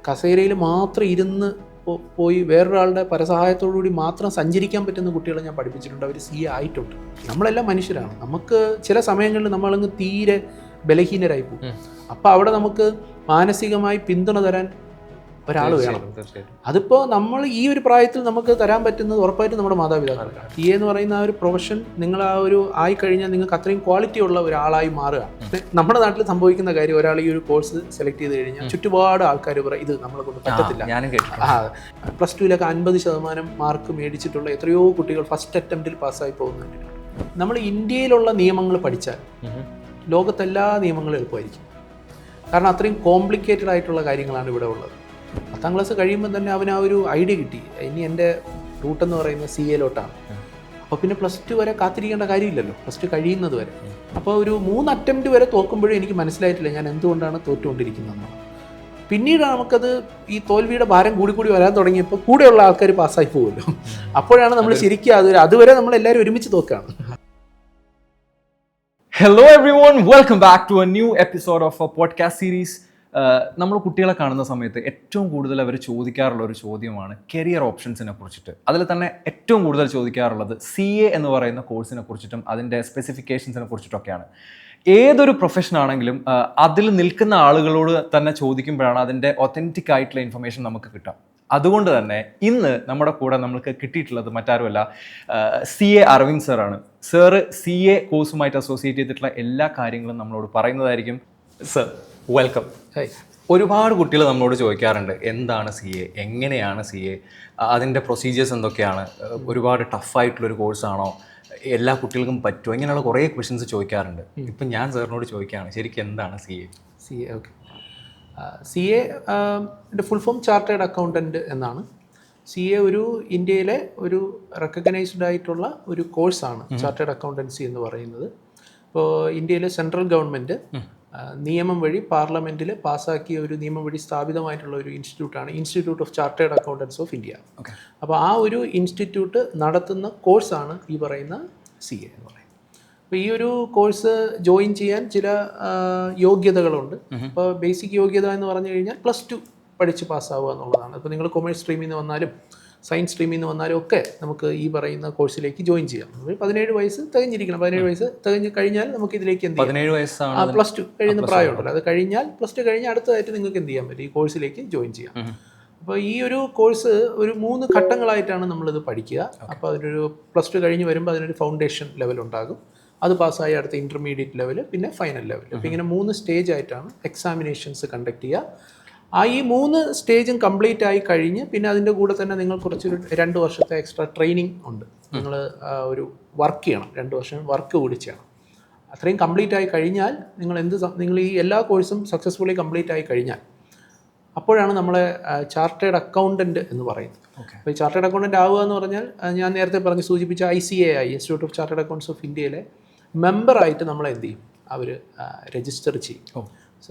കസേരയിൽ മാത്രം ഇരുന്ന് പോയി വേറൊരാളുടെ പരസഹായത്തോടുകൂടി മാത്രം സഞ്ചരിക്കാൻ പറ്റുന്ന കുട്ടികളെ ഞാൻ പഠിപ്പിച്ചിട്ടുണ്ട്. അവർ CA ആയിട്ടുണ്ട്. നമ്മളെല്ലാം മനുഷ്യരാണ്. നമുക്ക് ചില സമയങ്ങളിൽ നമ്മളങ്ങ് തീരെ ബലഹീനരായി പോകും. അപ്പോൾ അവിടെ നമുക്ക് മാനസികമായി പിന്തുണ തരാൻ ഒരാൾ വേണം. അതിപ്പോൾ നമ്മൾ ഈ ഒരു പ്രായത്തിൽ നമുക്ക് തരാൻ പറ്റുന്നത് ഉറപ്പായിട്ടും നമ്മുടെ മാതാപിതാക്കളാണ്. CA എന്ന് പറയുന്ന ആ ഒരു പ്രൊഫഷൻ നിങ്ങൾ ആ ഒരു ആയിക്കഴിഞ്ഞാൽ നിങ്ങൾക്ക് അത്രയും ക്വാളിറ്റി ഉള്ള ഒരാളായി മാറുക. നമ്മുടെ നാട്ടിൽ സംഭവിക്കുന്ന കാര്യം, ഒരാൾ ഈ ഒരു കോഴ്സ് സെലക്ട് ചെയ്ത് കഴിഞ്ഞാൽ ചുറ്റുപാട് ആൾക്കാർ പറയും ഇത് നമ്മളെ കൊണ്ട് പറ്റത്തില്ല. +2 50% മാർക്ക് മേടിച്ചിട്ടുള്ള എത്രയോ കുട്ടികൾ ഫസ്റ്റ് അറ്റംപ്റ്റിൽ പാസ്സായി പോകുന്നുണ്ട്. നമ്മൾ ഇന്ത്യയിലുള്ള നിയമങ്ങൾ പഠിച്ചാൽ ലോകത്തെല്ലാ നിയമങ്ങളും എളുപ്പമായിരിക്കും. കാരണം അത്രയും കോംപ്ലിക്കേറ്റഡ് ആയിട്ടുള്ള കാര്യങ്ങളാണ് ഇവിടെ ഉള്ളത്. 10ാം ക്ലാസ് കഴിയുമ്പോൾ തന്നെ അവന് ആ ഒരു ഐഡിയ കിട്ടി, ഇനി എൻ്റെ റൂട്ടെന്ന് പറയുന്നത് CA അപ്പോൾ പിന്നെ +2 വരെ കാത്തിരിക്കേണ്ട കാര്യമില്ലല്ലോ, +2 കഴിയുന്നത് വരെ. അപ്പോൾ ഒരു 3 അറ്റംപ്റ്റ് വരെ തോക്കുമ്പോഴും എനിക്ക് മനസ്സിലായിട്ടില്ല ഞാൻ എന്തുകൊണ്ടാണ് തോറ്റുകൊണ്ടിരിക്കുന്നതെന്ന്. പിന്നീട് നമുക്കത് ഈ തോൽവിയുടെ ഭാരം കൂടി വരാൻ തുടങ്ങിയപ്പോൾ കൂടെയുള്ള ആൾക്കാർ പാസ്സായി പോകുമല്ലോ. അപ്പോഴാണ് നമ്മൾ ശരിക്കും അതുവരെ നമ്മളെല്ലാവരും ഒരുമിച്ച് തോക്കുകയാണ്. Hello everyone, welcome back to a new episode of a podcast series. നമ്മൾ കുട്ടികളെ കാണുന്ന സമയത്ത് ഏറ്റവും കൂടുതൽ അവർ ചോദിക്കാറുള്ള ഒരു ചോദ്യമാണ് കരിയർ ഓപ്ഷൻസിനെ കുറിച്ചിട്ട്. അതിൽ തന്നെ ഏറ്റവും കൂടുതൽ ചോദിക്കാറുള്ളത് CA എന്ന് പറയുന്ന കോഴ്സിനെ കുറിച്ചിട്ടും അതിൻ്റെ സ്പെസിഫിക്കേഷൻസിനെ കുറിച്ചിട്ടൊക്കെയാണ്. ഏതൊരു പ്രൊഫഷൻ ആണെങ്കിലും അതിൽ നിൽക്കുന്ന ആളുകളോട് തന്നെ ചോദിക്കുമ്പോഴാണ് അതിൻ്റെ ഒത്തൻറ്റിക് ആയിട്ടുള്ള ഇൻഫർമേഷൻ നമുക്ക് കിട്ടുക. അതുകൊണ്ട് തന്നെ ഇന്ന് നമ്മുടെ കൂടെ നമ്മൾക്ക് കിട്ടിയിട്ടുള്ളത് മറ്റാരുമല്ല, CA അരവിന്ദ് സാറാണ്. സാറ് CA കോഴ്സുമായിട്ട് അസോസിയേറ്റ് ചെയ്തിട്ടുള്ള എല്ലാ കാര്യങ്ങളും നമ്മളോട് പറയുന്നതായിരിക്കും. Sir, welcome. ഒരുപാട് കുട്ടികൾ നമ്മളോട് ചോദിക്കാറുണ്ട് എന്താണ് CA, എങ്ങനെയാണ് CA, അതിൻ്റെ പ്രൊസീജിയേഴ്സ് എന്തൊക്കെയാണ്, ഒരുപാട് ടഫായിട്ടുള്ളൊരു കോഴ്സാണോ, എല്ലാ കുട്ടികൾക്കും പറ്റുമോ, ഇങ്ങനെയുള്ള കുറേ ക്വസ്റ്റ്യൻസ് ചോദിക്കാറുണ്ട്. ഇപ്പം ഞാൻ സാറിനോട് ചോദിക്കുകയാണ്, ശരിക്കും എന്താണ് CA? Okay, CA full form chartered accountant എന്നാണ്. CA ഒരു ഇന്ത്യയിലെ ഒരു റെക്കഗ്നൈസ്ഡ് ആയിട്ടുള്ള ഒരു കോഴ്സാണ് ചാർട്ടേഡ് അക്കൗണ്ടൻസി എന്ന് പറയുന്നത്. ഇപ്പോൾ ഇന്ത്യയിലെ സെൻട്രൽ ഗവൺമെൻറ് നിയമം വഴി പാർലമെൻറ്റിൽ പാസ്സാക്കിയ ഒരു നിയമം വഴി സ്ഥാപിതമായിട്ടുള്ള ഒരു ഇൻസ്റ്റിറ്റ്യൂട്ടാണ് institute of chartered accountants of India. അപ്പോൾ ആ ഒരു ഇൻസ്റ്റിറ്റ്യൂട്ട് നടത്തുന്ന കോഴ്സാണ് ഈ പറയുന്ന CA എന്ന് പറയുന്നത്. അപ്പോൾ ഈ ഒരു കോഴ്സ് ജോയിൻ ചെയ്യാൻ ചില യോഗ്യതകളുണ്ട്. അപ്പോൾ ബേസിക് യോഗ്യത എന്ന് പറഞ്ഞു കഴിഞ്ഞാൽ +2 പഠിച്ച് പാസ്സാവുക എന്നുള്ളതാണ്. അപ്പോൾ നിങ്ങൾ കൊമേഴ്സ് സ്ട്രീമിൽ നിന്ന് വന്നാലും സയൻസ് സ്ട്രീമിൽ നിന്ന് വന്നാലും ഒക്കെ നമുക്ക് ഈ പറയുന്ന കോഴ്സിലേക്ക് ജോയിൻ ചെയ്യാം. 17 വയസ്സ് തികഞ്ഞിരിക്കണം. 17 വയസ്സ് തികഞ്ഞ് കഴിഞ്ഞാൽ നമുക്ക് ഇതിലേക്ക് എന്ത് ചെയ്യാം, 17 വയസ്സാണ് +2 കഴിയുന്ന പ്രായമുണ്ടല്ലോ. അത് കഴിഞ്ഞാൽ +2 കഴിഞ്ഞാൽ അടുത്തതായിട്ട് നിങ്ങൾക്ക് എന്ത് ചെയ്യാൻ പറ്റും, ഈ കോഴ്സിലേക്ക് ജോയിൻ ചെയ്യാം. അപ്പോൾ ഈ ഒരു കോഴ്സ് ഒരു 3 ഘട്ടങ്ങളായിട്ടാണ് നമ്മളിത് പഠിക്കുക. അപ്പോൾ അതിനൊരു +2 കഴിഞ്ഞ് വരുമ്പോൾ അതിനൊരു ഫൗണ്ടേഷൻ ലെവൽ ഉണ്ടാകും. അത് പാസ്സായി അടുത്ത ഇൻ്റർമീഡിയറ്റ് ലെവൽ, പിന്നെ ഫൈനൽ ലെവൽ. അപ്പോൾ ഇങ്ങനെ 3 സ്റ്റേജ് ആയിട്ടാണ് എക്സാമിനേഷൻസ് കണ്ടക്ട് ചെയ്യുക. ഈ 3 സ്റ്റേജും കംപ്ലീറ്റ് ആയി കഴിഞ്ഞ് പിന്നെ അതിൻ്റെ കൂടെ തന്നെ നിങ്ങൾ കുറച്ചൊരു 2 വർഷത്തെ എക്സ്ട്രാ ട്രെയിനിങ് ഉണ്ട്. നിങ്ങൾ ഒരു വർക്ക് ചെയ്യണം, 2 വർഷം വർക്ക് കൂടി ചെയ്യണം. അത്രയും കംപ്ലീറ്റ് ആയി കഴിഞ്ഞാൽ നിങ്ങൾ ഈ എല്ലാ കോഴ്സും സക്സസ്ഫുള്ളി കംപ്ലീറ്റ് ആയി കഴിഞ്ഞാൽ അപ്പോഴാണ് നമ്മളെ ചാർട്ടേഡ് അക്കൗണ്ടൻറ്റ് എന്ന് പറയുന്നത്. അപ്പോൾ ഈ ചാർട്ടേഡ് അക്കൗണ്ടൻറ്റ് ആവുക എന്ന് പറഞ്ഞാൽ ഞാൻ നേരത്തെ സൂചിപ്പിച്ച ICAI institute of chartered accounts of ഇന്ത്യയിലെ മെമ്പറായിട്ട് നമ്മളെ എന്ത് ചെയ്യും, അവർ രജിസ്റ്റർ ചെയ്യും.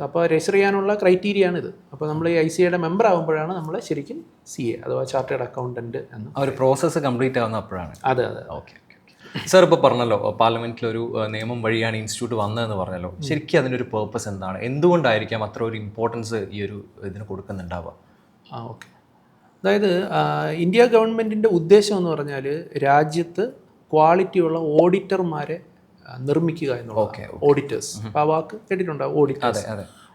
അപ്പോൾ രജിസ്റ്റർ ചെയ്യാനുള്ള ക്രൈറ്റീരിയയാണിത്. അപ്പോൾ നമ്മൾ ഈ ICAIയുടെ മെമ്പർ ആകുമ്പോഴാണ് നമ്മൾ ശരിക്കും CA അഥവാ ചാർട്ടേഡ് അക്കൗണ്ടൻറ്റ് എന്ന് ആ ഒരു പ്രോസസ്സ് കംപ്ലീറ്റ് ആവുന്ന അപ്പോഴാണ്. അതെ. ഓക്കെ. സാർ ഇപ്പോൾ പറഞ്ഞല്ലോ പാർലമെൻറ്റിലൊരു നിയമം വഴിയാണ് ഇൻസ്റ്റിറ്റ്യൂട്ട് വന്നതെന്ന് പറഞ്ഞല്ലോ. ശരിക്കും അതിനൊരു പേർപ്പസ് എന്താണ്, എന്തുകൊണ്ടായിരിക്കാം അത്ര ഒരു ഇമ്പോർട്ടൻസ് ഈ ഒരു ഇതിന് കൊടുക്കുന്നുണ്ടാവുക? ഓക്കെ, അതായത് ഇന്ത്യ ഗവൺമെൻറ്റിൻ്റെ ഉദ്ദേശം എന്ന് പറഞ്ഞാൽ രാജ്യത്ത് ക്വാളിറ്റിയുള്ള ഓഡിറ്റർമാരെ നിർമ്മിക്കുക എന്നുള്ളത്. ഓഡിറ്റേഴ്സ്, അപ്പോൾ ആ വാക്ക് കേട്ടിട്ടുണ്ടാവും, ഓഡിറ്റേഴ്സ്.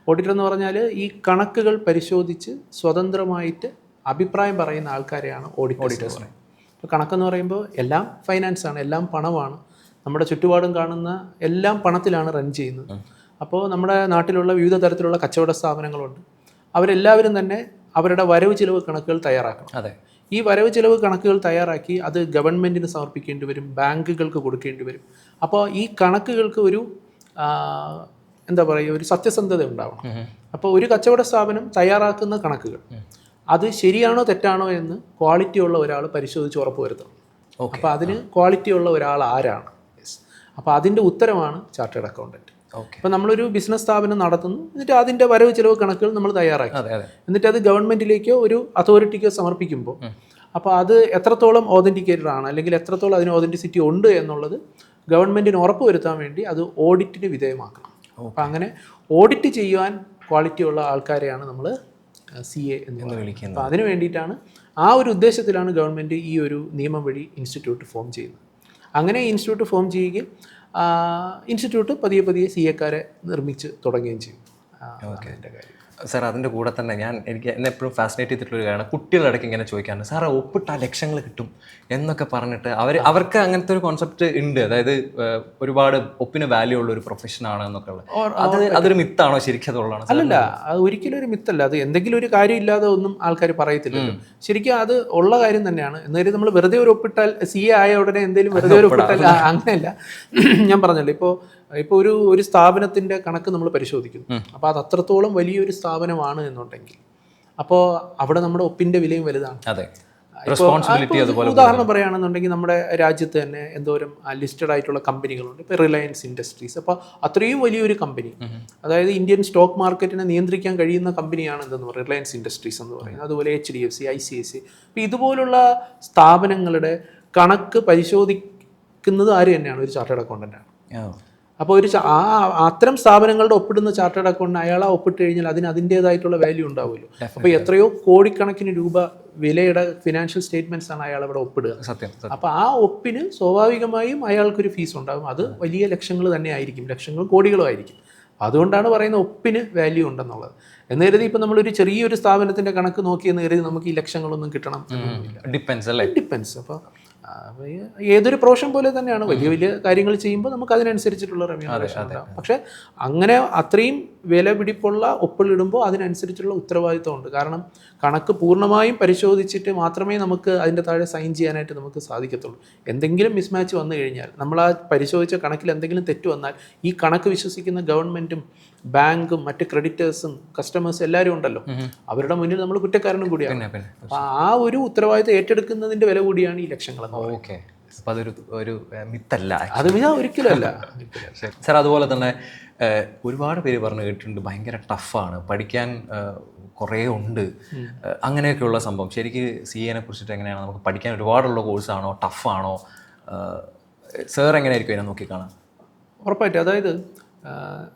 ഓഡിറ്റർ എന്ന് പറഞ്ഞാൽ ഈ കണക്കുകൾ പരിശോധിച്ച് സ്വതന്ത്രമായിട്ട് അഭിപ്രായം പറയുന്ന ആൾക്കാരെയാണ് ഓഡിറ്റേഴ്സ്. ഇപ്പോൾ കണക്കെന്ന് പറയുമ്പോൾ എല്ലാം ഫൈനാൻസാണ്, എല്ലാം പണമാണ്. നമ്മുടെ ചുറ്റുപാടും കാണുന്ന എല്ലാം പണത്തിലാണ് റൺ ചെയ്യുന്നത്. അപ്പോൾ നമ്മുടെ നാട്ടിലുള്ള വിവിധ തരത്തിലുള്ള കച്ചവട സ്ഥാപനങ്ങളുണ്ട്. അവരെല്ലാവരും തന്നെ അവരുടെ വരവ് ചിലവ് കണക്കുകൾ തയ്യാറാക്കണം. അതെ. ഈ വരവ് ചിലവ് കണക്കുകൾ തയ്യാറാക്കി അത് ഗവൺമെൻറ്റിന് സമർപ്പിക്കേണ്ടി വരും, ബാങ്കുകൾക്ക് കൊടുക്കേണ്ടി വരും. അപ്പോൾ ഈ കണക്കുകൾക്ക് ഒരു ഒരു സത്യസന്ധത ഉണ്ടാവണം. അപ്പോൾ ഒരു കച്ചവട സ്ഥാപനം തയ്യാറാക്കുന്ന കണക്കുകൾ അത് ശരിയാണോ തെറ്റാണോ എന്ന് ക്വാളിറ്റി ഉള്ള ഒരാൾ പരിശോധിച്ച് ഉറപ്പ് വരുത്തണം. അപ്പോൾ അതിന് ക്വാളിറ്റി ഉള്ള ഒരാൾ ആരാണ്? അപ്പോൾ അതിൻ്റെ ഉത്തരമാണ് ചാർട്ടേഡ് അക്കൗണ്ടൻറ്റ്. അപ്പോൾ നമ്മളൊരു ബിസിനസ് സ്ഥാപനം നടത്തുന്നു, എന്നിട്ട് അതിൻ്റെ വരവ് ചിലവ് കണക്കുകൾ നമ്മൾ തയ്യാറാക്കി, എന്നിട്ട് അത് ഗവൺമെൻറ്റിലേക്കോ ഒരു അതോറിറ്റിക്കോ സമർപ്പിക്കുമ്പോൾ അപ്പോൾ അത് എത്രത്തോളം ഓതൻറ്റിക്കേറ്റഡ് ആണ്, അല്ലെങ്കിൽ എത്രത്തോളം അതിന് ഓതൻറ്റിസിറ്റി ഉണ്ട് എന്നുള്ളത് ഗവൺമെൻറ്റിന് ഉറപ്പ് വരുത്താൻ വേണ്ടി അത് ഓഡിറ്റിന് വിധേയമാക്കണം. അപ്പോൾ അങ്ങനെ ഓഡിറ്റ് ചെയ്യുവാൻ ക്വാളിറ്റി ഉള്ള ആൾക്കാരെയാണ് നമ്മൾ CA എന്ന് വിളിക്കുന്നത്. അപ്പോൾ അതിന് വേണ്ടിയിട്ടാണ്, ആ ഒരു ഉദ്ദേശത്തിലാണ് ഗവൺമെൻറ് ഈ ഒരു നിയമം വഴി ഇൻസ്റ്റിറ്റ്യൂട്ട് ഫോം ചെയ്യുന്നത്. അങ്ങനെ ഇൻസ്റ്റിറ്റ്യൂട്ട് ഫോം ചെയ്യുകയും ഇൻസ്റ്റിറ്റ്യൂട്ട് പതിയെ പതിയെ CA-ക്കാരെ നിർമ്മിച്ച് തുടങ്ങുകയും ചെയ്യും. എൻ്റെ കാര്യം സാർ, അതിൻ്റെ കൂടെ തന്നെ എന്നെ എപ്പോഴും ഫാസിനേറ്റ് ചെയ്തിട്ടുള്ളൊരു കാര്യമാണ്, കുട്ടികളിടയ്ക്ക് ഇങ്ങനെ ചോദിക്കാറുണ്ട്, സാറേ ഒപ്പിട്ടാൽ ലക്ഷങ്ങൾ കിട്ടും എന്നൊക്കെ പറഞ്ഞിട്ട് അവർക്ക് അങ്ങനത്തെ ഒരു കോൺസെപ്റ്റ് ഉണ്ട്. അതായത് ഒരുപാട് ഒപ്പിന് വാല്യൂ ഉള്ള ഒരു പ്രൊഫഷനാണ് എന്നൊക്കെ ഉള്ളത്. അതൊരു മിത്താണോ ശരിക്കും അതുള്ളതാണോ? അല്ലല്ല, അത് ഒരിക്കലും ഒരു മിത്തല്ല. അത് എന്തെങ്കിലും ഒരു കാര്യം ഇല്ലാതെ ഒന്നും ആൾക്കാർ പറയത്തില്ലല്ലോ. ശരിക്കും അത് ഉള്ള കാര്യം തന്നെയാണ്. എന്നാലും നമ്മൾ വെറുതെ ഒരു ഒപ്പിട്ടാൽ CA ആയ ഉടനെ എന്തെങ്കിലും വെറുതെ ഒരു ഒപ്പിട്ടാൽ അങ്ങനെയല്ല. ഞാൻ പറഞ്ഞല്ലോ, ഇപ്പോൾ ഒരു സ്ഥാപനത്തിൻ്റെ കണക്ക് നമ്മൾ പരിശോധിക്കുന്നു. അപ്പോൾ അത് അത്രത്തോളം വലിയൊരു സ്ഥാപനമാണ് എന്നുണ്ടെങ്കിൽ അപ്പോൾ അവിടെ നമ്മുടെ ഒപ്പിൻ്റെ വിലയും വലുതാണ്. അതെ, റെസ്പോൺസിബിലിറ്റി അതുപോലെ. ഉദാഹരണം പറയുകയാണെന്നുണ്ടെങ്കിൽ നമ്മുടെ രാജ്യത്ത് തന്നെ എന്തോരം ലിസ്റ്റഡ് ആയിട്ടുള്ള കമ്പനികളുണ്ട്. ഇപ്പോൾ റിലയൻസ് ഇൻഡസ്ട്രീസ്, അപ്പോൾ അത്രയും വലിയൊരു കമ്പനി, അതായത് ഇന്ത്യൻ സ്റ്റോക്ക് മാർക്കറ്റിനെ നിയന്ത്രിക്കാൻ കഴിയുന്ന കമ്പനിയാണ് എന്തെന്ന് പറയുന്നത് റിലയൻസ് ഇൻഡസ്ട്രീസ് എന്ന് പറയുന്നത്. അതുപോലെ HDFC, ICICI. അപ്പോൾ ഇതുപോലുള്ള സ്ഥാപനങ്ങളുടെ കണക്ക് പരിശോധിക്കുന്നത് ആര് തന്നെയാണ്? ഒരു ചാർട്ടേഡ് അക്കൗണ്ടൻ്റാണ്. അപ്പോൾ അത്തരം സ്ഥാപനങ്ങളുടെ ഒപ്പിടുന്ന ചാർട്ടേഡ് അക്കൗണ്ടിന് അയാൾ ഒപ്പിട്ട് കഴിഞ്ഞാൽ അതിൻ്റേതായിട്ടുള്ള വാല്യൂ ഉണ്ടാവുമല്ലോ. അപ്പോൾ എത്രയോ കോടിക്കണക്കിന് രൂപ വിലയുടെ ഫിനാൻഷ്യൽ സ്റ്റേറ്റ്മെൻറ്റ്സ് ആണ് അയാൾ അവിടെ ഒപ്പിടുക. സത്യം. അപ്പോൾ ആ ഒപ്പിന് സ്വാഭാവികമായും അയാൾക്കൊരു ഫീസ് ഉണ്ടാകും. അത് വലിയ ലക്ഷങ്ങൾ തന്നെ ആയിരിക്കും, ലക്ഷങ്ങളും കോടികളും ആയിരിക്കും. അതുകൊണ്ടാണ് പറയുന്നത് ഒപ്പിന് വാല്യൂ ഉണ്ടെന്നുള്ളത്. എന്ന് കരുതി ഇപ്പം നമ്മളൊരു ചെറിയൊരു സ്ഥാപനത്തിൻ്റെ കണക്ക് നോക്കിയെന്ന് കരുതി നമുക്ക് ഈ ലക്ഷങ്ങളൊന്നും കിട്ടണം എന്നില്ല. ഡിപ്പെൻസ്. അപ്പോൾ ഏതൊരു പ്രൊഫഷൻ പോലെ തന്നെയാണ്, വലിയ വലിയ കാര്യങ്ങൾ ചെയ്യുമ്പോൾ നമുക്ക് അതിനനുസരിച്ചിട്ടുള്ള റെമ്യൂണറേഷൻ ഉണ്ടാകും. പക്ഷേ അങ്ങനെ അത്രയും വില പിടിപ്പുള്ള ഒപ്പിളിടുമ്പോൾ അതിനനുസരിച്ചുള്ള ഉത്തരവാദിത്വം ഉണ്ട്. കാരണം കണക്ക് പൂർണ്ണമായും പരിശോധിച്ചിട്ട് മാത്രമേ നമുക്ക് അതിൻ്റെ താഴെ സൈൻ ചെയ്യാനായിട്ട് നമുക്ക് സാധിക്കത്തുള്ളൂ. എന്തെങ്കിലും മിസ്മാച്ച് വന്നു കഴിഞ്ഞാൽ, നമ്മൾ ആ പരിശോധിച്ച കണക്കിൽ എന്തെങ്കിലും തെറ്റ് വന്നാൽ ഈ കണക്ക് വിശ്വസിക്കുന്ന ഗവൺമെൻറ്റും ബാങ്കും മറ്റ് ക്രെഡിറ്റേഴ്സും കസ്റ്റമേഴ്സും എല്ലാവരും ഉണ്ടല്ലോ, അവരുടെ മുന്നിൽ നമ്മൾ കുറ്റക്കാരനും കൂടിയാണ്. അപ്പോൾ ആ ഒരു ഉത്തരവാദിത്വം ഏറ്റെടുക്കുന്നതിൻ്റെ വില കൂടിയാണ് ഈ ലക്ഷങ്ങളെന്ന്. ഓക്കെ, അപ്പോൾ അതൊരു മിത്തല്ല, അത് ഒരിക്കലും അല്ല. സാർ, അതുപോലെ തന്നെ ഒരുപാട് പേര് പറഞ്ഞു കേട്ടിട്ടുണ്ട് ഭയങ്കര ടഫാണ് പഠിക്കാൻ, കുറേ ഉണ്ട്, അങ്ങനെയൊക്കെയുള്ള സംഭവം. ശരിക്കും CA-നെ കുറിച്ചിട്ട് എങ്ങനെയാണ്? നമുക്ക് പഠിക്കാൻ ഒരുപാടുള്ള കോഴ്സാണോ, ടഫാണോ? സാർ എങ്ങനെയായിരിക്കും അതിനെ നോക്കിക്കാണാം? ഉറപ്പായിട്ടും. അതായത്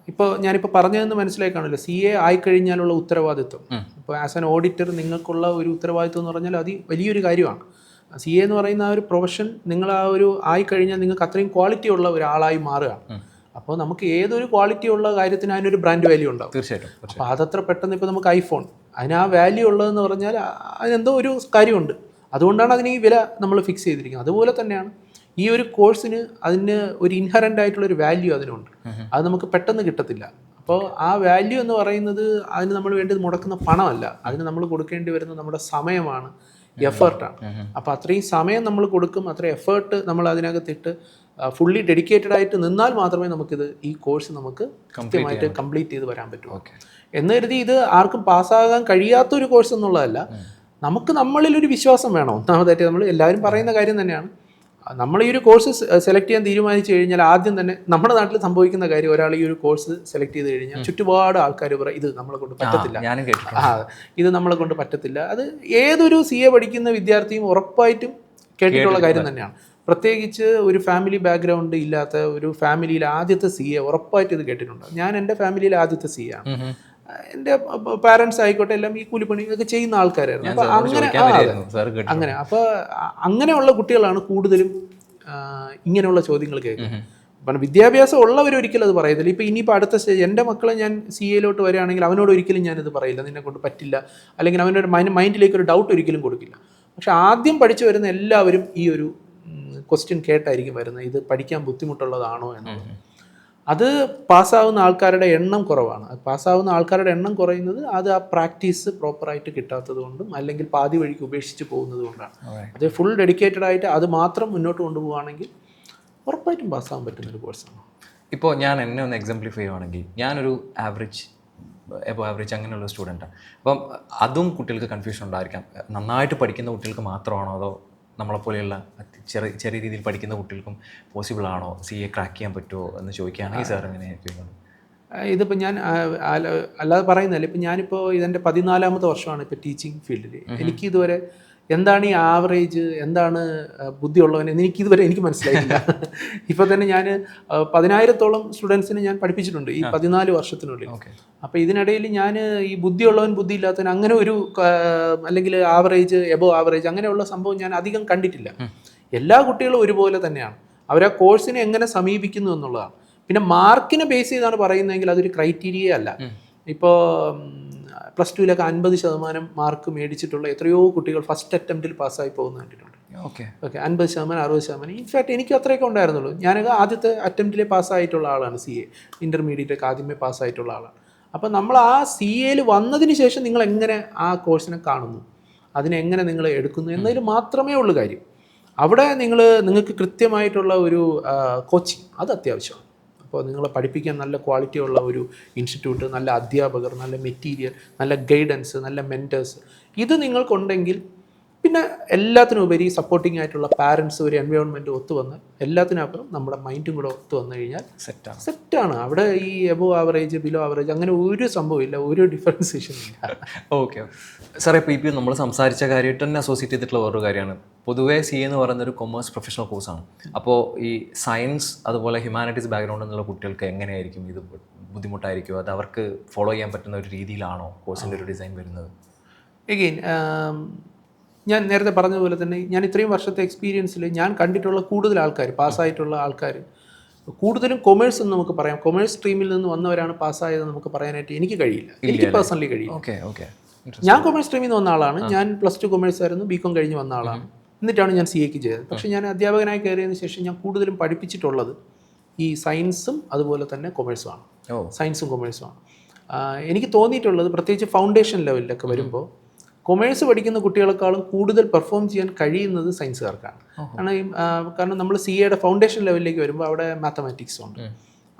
ഇപ്പോൾ ഞാനിപ്പോൾ പറഞ്ഞതെന്ന് മനസ്സിലായി കാണില്ല. CA ആയിക്കഴിഞ്ഞാലുള്ള ഉത്തരവാദിത്വം, ഇപ്പോൾ ആസ് ആൻ ഓഡിറ്റർ നിങ്ങൾക്കുള്ള ഒരു ഉത്തരവാദിത്വം എന്ന് പറഞ്ഞാൽ അത് വലിയൊരു കാര്യമാണ്. CA എന്ന് പറയുന്ന ആ ഒരു പ്രൊഫഷൻ നിങ്ങൾ ആ ഒരു ആയിക്കഴിഞ്ഞാൽ നിങ്ങൾക്ക് അത്രയും ക്വാളിറ്റി ഉള്ള ഒരാളായി മാറുകയാണ്. അപ്പോൾ നമുക്ക് ഏതൊരു ക്വാളിറ്റി ഉള്ള കാര്യത്തിന് അതിനൊരു ബ്രാൻഡ് വാല്യൂ ഉണ്ടാവും. തീർച്ചയായിട്ടും. അപ്പോൾ അതത്ര പെട്ടെന്ന് ഇപ്പോൾ നമുക്ക് ഐഫോൺ, അതിന് ആ വാല്യൂ ഉള്ളതെന്ന് പറഞ്ഞാൽ അതിനെന്തോ ഒരു കാര്യമുണ്ട്. അതുകൊണ്ടാണ് അതിന് ഈ വില നമ്മൾ ഫിക്സ് ചെയ്തിരിക്കുന്നത്. അതുപോലെ തന്നെയാണ് ഈ ഒരു കോഴ്സിന് അതിന് ഒരു ഇൻഹറൻ്റ് ആയിട്ടുള്ളൊരു വാല്യൂ അതിനുണ്ട്. അത് നമുക്ക് പെട്ടെന്ന് കിട്ടത്തില്ല. അപ്പോൾ ആ വാല്യൂ എന്ന് പറയുന്നത് അതിന് നമ്മൾ വേണ്ടി മുടക്കുന്ന പണമല്ല, അതിന് നമ്മൾ കൊടുക്കേണ്ടി വരുന്നത് നമ്മുടെ സമയമാണ്, എഫേർട്ടാണ്. അപ്പോൾ അത്രയും സമയം നമ്മൾ കൊടുക്കും, അത്രയും എഫേർട്ട് നമ്മൾ അതിനകത്തിട്ട് ഫുള്ളി ഡെഡിക്കേറ്റഡ് ആയിട്ട് നിന്നാൽ മാത്രമേ നമുക്കിത് ഈ കോഴ്സ് നമുക്ക് കൃത്യമായിട്ട് കംപ്ലീറ്റ് ചെയ്ത് വരാൻ പറ്റൂ. എന്ന് കരുതി ഇത് ആർക്കും പാസ്സാകാൻ കഴിയാത്തൊരു കോഴ്സ് എന്നുള്ളതല്ല. നമുക്ക് നമ്മളിലൊരു വിശ്വാസം വേണം. ഒന്നാമതായിട്ട് നമ്മൾ എല്ലാവരും പറയുന്ന കാര്യം തന്നെയാണ്, നമ്മൾ ഈ ഒരു കോഴ്സ് സെലക്ട് ചെയ്യാൻ തീരുമാനിച്ചു കഴിഞ്ഞാൽ ആദ്യം തന്നെ നമ്മുടെ നാട്ടിൽ സംഭവിക്കുന്ന കാര്യം, ഒരാൾ ഈ ഒരു കോഴ്സ് സെലക്ട് ചെയ്ത് കഴിഞ്ഞാൽ ചുറ്റുപാട് ആൾക്കാർ പറയും ഇത് നമ്മളെ കൊണ്ട് പറ്റത്തില്ല, ഇത് നമ്മളെ കൊണ്ട് പറ്റത്തില്ല. അത് ഏതൊരു CA പഠിക്കുന്ന വിദ്യാർത്ഥിയും ഉറപ്പായിട്ടും കേട്ടിട്ടുള്ള കാര്യം തന്നെയാണ്. പ്രത്യേകിച്ച് ഒരു ഫാമിലി ബാക്ക്ഗ്രൗണ്ട് ഇല്ലാത്ത ഒരു ഫാമിലിയിൽ ആദ്യത്തെ CA ഉറപ്പായിട്ട് ഇത് കേട്ടിട്ടുണ്ട്. ഞാൻ എൻ്റെ ഫാമിലിയിൽ ആദ്യത്തെ CA ആണ്. എൻ്റെ പാരൻസ് ആയിക്കോട്ടെ എല്ലാം ഈ കൂലിപ്പണി ഒക്കെ ചെയ്യുന്ന ആൾക്കാരായിരുന്നു. അപ്പോൾ അങ്ങനെ അപ്പോൾ അങ്ങനെയുള്ള കുട്ടികളാണ് കൂടുതലും ഇങ്ങനെയുള്ള ചോദ്യങ്ങൾ കേൾക്കുന്നത്. അപ്പം വിദ്യാഭ്യാസം ഉള്ളവർ ഒരിക്കലും അത് പറയത്തില്ല. ഇപ്പോൾ ഇനിയിപ്പോൾ അടുത്ത സ്റ്റേജ് എൻ്റെ മക്കളെ ഞാൻ CA-ലോട്ട് വരികയാണെങ്കിൽ അവനോട് ഒരിക്കലും ഞാനിത് പറയില്ല, നിന്നെ കൊണ്ട് പറ്റില്ല, അല്ലെങ്കിൽ അവൻ്റെ മൈൻഡിലേക്ക് ഒരു ഡൗട്ട് ഒരിക്കലും കൊടുക്കില്ല. പക്ഷെ ആദ്യം പഠിച്ചു വരുന്ന എല്ലാവരും ഈ ഒരു ക്വസ്റ്റ്യൻ കേട്ടായിരിക്കും വരുന്നത്, ഇത് പഠിക്കാൻ ബുദ്ധിമുട്ടുള്ളതാണോ എന്നുള്ളത്. അത് പാസ്സാവുന്ന ആൾക്കാരുടെ എണ്ണം കുറവാണ്. പാസ്സാവുന്ന ആൾക്കാരുടെ എണ്ണം കുറയുന്നത് അത് ആ പ്രാക്ടീസ് പ്രോപ്പറായിട്ട് കിട്ടാത്തത് കൊണ്ടും അല്ലെങ്കിൽ പാതി വഴിക്ക് ഉപേക്ഷിച്ച് പോകുന്നത് കൊണ്ടാണ്. അത് ഫുൾ ഡെഡിക്കേറ്റഡ് ആയിട്ട് അത് മാത്രം മുന്നോട്ട് കൊണ്ടുപോവുകയാണെങ്കിൽ ഉറപ്പായിട്ടും പാസ്സാകാൻ പറ്റുന്നൊരു കോഴ്സാണ്. ഇപ്പോൾ ഞാൻ എന്നെ ഒന്ന് എക്സാംപ്ലിഫൈ ചെയ്യുവാണെങ്കിൽ, ഞാനൊരു എബോ ആവറേജ് അങ്ങനെയുള്ള സ്റ്റുഡൻറ്റാണ്. അപ്പം അതും കുട്ടികൾക്ക് കൺഫ്യൂഷൻ ഉണ്ടായിരിക്കാം. നന്നായിട്ട് പഠിക്കുന്ന കുട്ടികൾക്ക് മാത്രമാണോ, അതോ നമ്മളെപ്പോലെയുള്ള ചെറിയ രീതിയിൽ പഠിക്കുന്ന കുട്ടികൾക്കും പോസിബിൾ ആണോ CA ക്രാക്ക് ചെയ്യാൻ പറ്റുമോ എന്ന് ചോദിക്കുകയാണെങ്കിൽ സാർ എങ്ങനെയായിരിക്കും? ഇതിപ്പോൾ ഞാൻ അല്ലാതെ പറയുന്നതല്ല. ഇപ്പം ഞാനിപ്പോൾ ഇതെൻ്റെ 14ാമത്തെ വർഷമാണ് ഇപ്പോൾ ടീച്ചിങ് ഫീൽഡിൽ. എനിക്ക് ഇതുവരെ എന്താണ് ഈ ആവറേജ്, എന്താണ് ബുദ്ധിയുള്ളവൻ എന്ന് ഇതുവരെ എനിക്ക് മനസ്സിലായില്ല. ഇപ്പോൾ തന്നെ ഞാൻ 10,000-ഓളം സ്റ്റുഡൻസിന് ഞാൻ പഠിപ്പിച്ചിട്ടുണ്ട് ഈ 14 വർഷത്തിനുള്ളിൽ. അപ്പോൾ ഇതിനിടയിൽ ഞാൻ ഈ ബുദ്ധിയുള്ളവൻ ബുദ്ധിയില്ലാത്തവൻ അങ്ങനെ ഒരു അല്ലെങ്കിൽ ആവറേജ് എബോ ആവറേജ് അങ്ങനെയുള്ള സംഭവം ഞാൻ അധികം കണ്ടിട്ടില്ല. എല്ലാ കുട്ടികളും ഒരുപോലെ തന്നെയാണ്. അവർ ആ കോഴ്സിനെ എങ്ങനെ സമീപിക്കുന്നു എന്നുള്ളതാണ്. പിന്നെ മാർക്കിനെ ബേസ് ചെയ്താണ് പറയുന്നതെങ്കിൽ അതൊരു ക്രൈറ്റീരിയ അല്ല. ഇപ്പോൾ +2 50% മാർക്ക് മേടിച്ചിട്ടുള്ള എത്രയോ കുട്ടികൾ ഫസ്റ്റ് അറ്റംപ്റ്റിൽ പാസ്സായി പോകുന്ന കണ്ടിട്ടുണ്ട്. ഓക്കെ 50%, 60%. ഇൻഫാക്ട് എനിക്ക് അത്രയൊക്കെ ഉണ്ടായിരുന്നുള്ളൂ. ഞാനൊക്കെ ആദ്യത്തെ അറ്റംപ്റ്റിലെ പാസ്സായിട്ടുള്ള ആളാണ്. CA ഇൻ്റർമീഡിയറ്റ് ആദ്യമേ പാസ്സായിട്ടുള്ള ആളാണ്. അപ്പോൾ നമ്മൾ ആ CAയിൽ വന്നതിന് ശേഷം നിങ്ങൾ എങ്ങനെ ആ കോഴ്സിനെ കാണുന്നു, അതിനെങ്ങനെ നിങ്ങൾ എടുക്കുന്നു എന്നതിൽ മാത്രമേ ഉള്ളൂ കാര്യം. അവിടെ നിങ്ങൾക്ക് കൃത്യമായിട്ടുള്ള ഒരു കോച്ചിങ് അത് അത്യാവശ്യമാണ്. അപ്പോൾ നിങ്ങളെ പഠിപ്പിക്കാൻ നല്ല ക്വാളിറ്റിയുള്ള ഒരു ഇൻസ്റ്റിറ്റ്യൂട്ട്, നല്ല അധ്യാപകർ, നല്ല മെറ്റീരിയൽ, നല്ല ഗൈഡൻസ്, നല്ല മെൻറ്റേഴ്സ്, ഇത് നിങ്ങൾക്കുണ്ടെങ്കിൽ പിന്നെ എല്ലാത്തിനുപരി സപ്പോർട്ടിംഗ് ആയിട്ടുള്ള പാരൻസ്, ഒരു എൻവയോൺമെൻറ്റ് ഒത്തുവന്ന് എല്ലാത്തിനപ്പുറം നമ്മുടെ മൈൻഡും കൂടെ ഒത്തു വന്നു കഴിഞ്ഞാൽ സെറ്റാണ്. അവിടെ ഈ എബോ ആവറേജ് ബിലോ ആവറേജ് അങ്ങനെ ഒരു സംഭവമില്ല, ഒരു ഡിഫറൻസിയേഷൻ ഇല്ല. ഓക്കെ സാറേ, ഇപ്പോൾ നമ്മൾ സംസാരിച്ച കാര്യമായിട്ട് തന്നെ അസോസിയേറ്റ് ചെയ്തിട്ടുള്ള വേറൊരു കാര്യമാണ്. പൊതുവേ CA എന്ന് പറയുന്ന ഒരു കൊമേഴ്സ് പ്രൊഫഷണൽ കോഴ്സാണ്. അപ്പോൾ ഈ സയൻസ് അതുപോലെ ഹ്യൂമാനിറ്റീസ് ബാക്ക്ഗ്രൗണ്ടിൽ നിന്നുള്ള കുട്ടികൾക്ക് എങ്ങനെയായിരിക്കും ഇത് ബുദ്ധിമുട്ടായിരിക്കും? അത് അവർക്ക് ഫോളോ ചെയ്യാൻ പറ്റുന്ന ഒരു രീതിയിലാണോ കോഴ്സിൻ്റെ ഒരു ഡിസൈൻ വരുന്നത്? എഗെയിൻ ഞാൻ നേരത്തെ പറഞ്ഞതുപോലെ തന്നെ ഞാൻ ഇത്രയും വർഷത്തെ എക്സ്പീരിയൻസിൽ ഞാൻ കണ്ടിട്ടുള്ള കൂടുതൽ ആൾക്കാർ, പാസ്സായിട്ടുള്ള ആൾക്കാർ കൂടുതലും കൊമേഴ്സ് എന്ന് നമുക്ക് പറയാം. കൊമേഴ്സ് സ്ട്രീമിൽ നിന്ന് വന്നവരാണ് പാസ്സായത് നമുക്ക് പറയാനായിട്ട് എനിക്ക് കഴിയില്ല, എനിക്ക് പേഴ്സണലി കഴിയില്ല. ഞാൻ കൊമേഴ്സ് സ്ട്രീമിൽ നിന്ന് വന്ന ആളാണ്. ഞാൻ +2 കൊമേഴ്സ് ആയിരുന്നു, BCom കഴിഞ്ഞ് വന്ന ആളാണ്. എന്നിട്ടാണ് ഞാൻ CAക്ക് ചെയ്തത്. പക്ഷേ ഞാൻ അധ്യാപകനായി കയറിയതിന് ശേഷം ഞാൻ കൂടുതലും പഠിപ്പിച്ചിട്ടുള്ളത് ഈ സയൻസും അതുപോലെ തന്നെ കൊമേഴ്സുമാണ്. സയൻസും കൊമേഴ്സുമാണ്. എനിക്ക് തോന്നിയിട്ടുള്ളത് പ്രത്യേകിച്ച് ഫൗണ്ടേഷൻ ലെവലിലൊക്കെ വരുമ്പോൾ കൊമേഴ്സ് പഠിക്കുന്ന കുട്ടികളെക്കാളും കൂടുതൽ പെർഫോം ചെയ്യാൻ കഴിയുന്നത് സയൻസുകാർക്കാണ്. കാരണം നമ്മൾ CAയുടെ ഫൗണ്ടേഷൻ ലെവലിലേക്ക് വരുമ്പോൾ അവിടെ മാത്തമാറ്റിക്സ് ഉണ്ട്.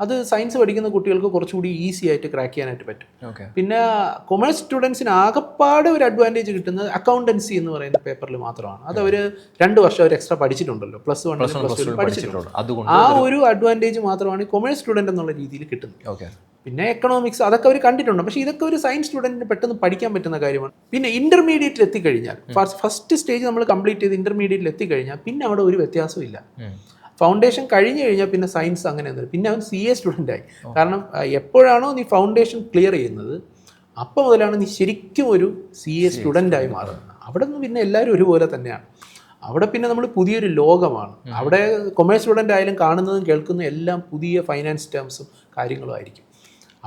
അത് സയൻസ് പഠിക്കുന്ന കുട്ടികൾക്ക് കുറച്ചുകൂടി ഈസി ആയിട്ട് ക്രാക്ക് ചെയ്യാനായിട്ട് പറ്റും. പിന്നെ കൊമേഴ്സ് സ്റ്റുഡൻസിന് ആകെപ്പാടെ ഒരു അഡ്വാൻറ്റേജ് കിട്ടുന്നത് അക്കൗണ്ടൻസി എന്ന് പറയുന്ന പേപ്പറിൽ മാത്രമാണ്. അത് അവർ 2 വർഷം അവർ എക്സ്ട്രാ പഠിച്ചിട്ടുണ്ടല്ലോ, +1 +2 പഠിച്ചിട്ടുണ്ട്. ആ ഒരു അഡ്വാൻറ്റേജ് മാത്രമാണ് കൊമേഴ്സ് സ്റ്റുഡൻറ്റ് എന്നുള്ള രീതിയിൽ കിട്ടുന്നത്. പിന്നെ എക്കണോമിക്സ് അതൊക്കെ അവർ കണ്ടിട്ടുണ്ട്. പക്ഷേ ഇതൊക്കെ ഒരു സയൻസ് സ്റ്റുഡൻറ്റിന് പെട്ടെന്ന് പഠിക്കാൻ പറ്റുന്ന കാര്യമാണ്. പിന്നെ ഇൻ്റർമീഡിയറ്റിൽ എത്തിക്കഴിഞ്ഞാൽ, ഫസ്റ്റ് സ്റ്റേജ് നമ്മൾ കംപ്ലീറ്റ് ചെയ്ത് ഇൻ്റർമീഡിയറ്റിൽ എത്തിക്കഴിഞ്ഞാൽ പിന്നെ അവിടെ ഒരു വ്യത്യാസവും ഇല്ല. ഫൗണ്ടേഷൻ കഴിഞ്ഞ് കഴിഞ്ഞാൽ പിന്നെ സയൻസ് അങ്ങനെ ഒന്നും, പിന്നെ അവൻ CA സ്റ്റുഡൻ്റായി. കാരണം എപ്പോഴാണോ നീ ഫൗണ്ടേഷൻ ക്ലിയർ ചെയ്യുന്നത് അപ്പോൾ മുതലാണ് നീ ശരിക്കും ഒരു CA സ്റ്റുഡൻ്റായി മാറുന്നത്. അവിടെ നിന്ന് പിന്നെ എല്ലാവരും ഒരുപോലെ തന്നെയാണ്. അവിടെ പിന്നെ നമ്മൾ പുതിയൊരു ലോകമാണ്. അവിടെ കൊമേഴ്സ് സ്റ്റുഡൻ്റ് ആയാലും കാണുന്നതും കേൾക്കുന്നതും എല്ലാം പുതിയ ഫൈനാൻസ് ടേംസും കാര്യങ്ങളും ആയിരിക്കും.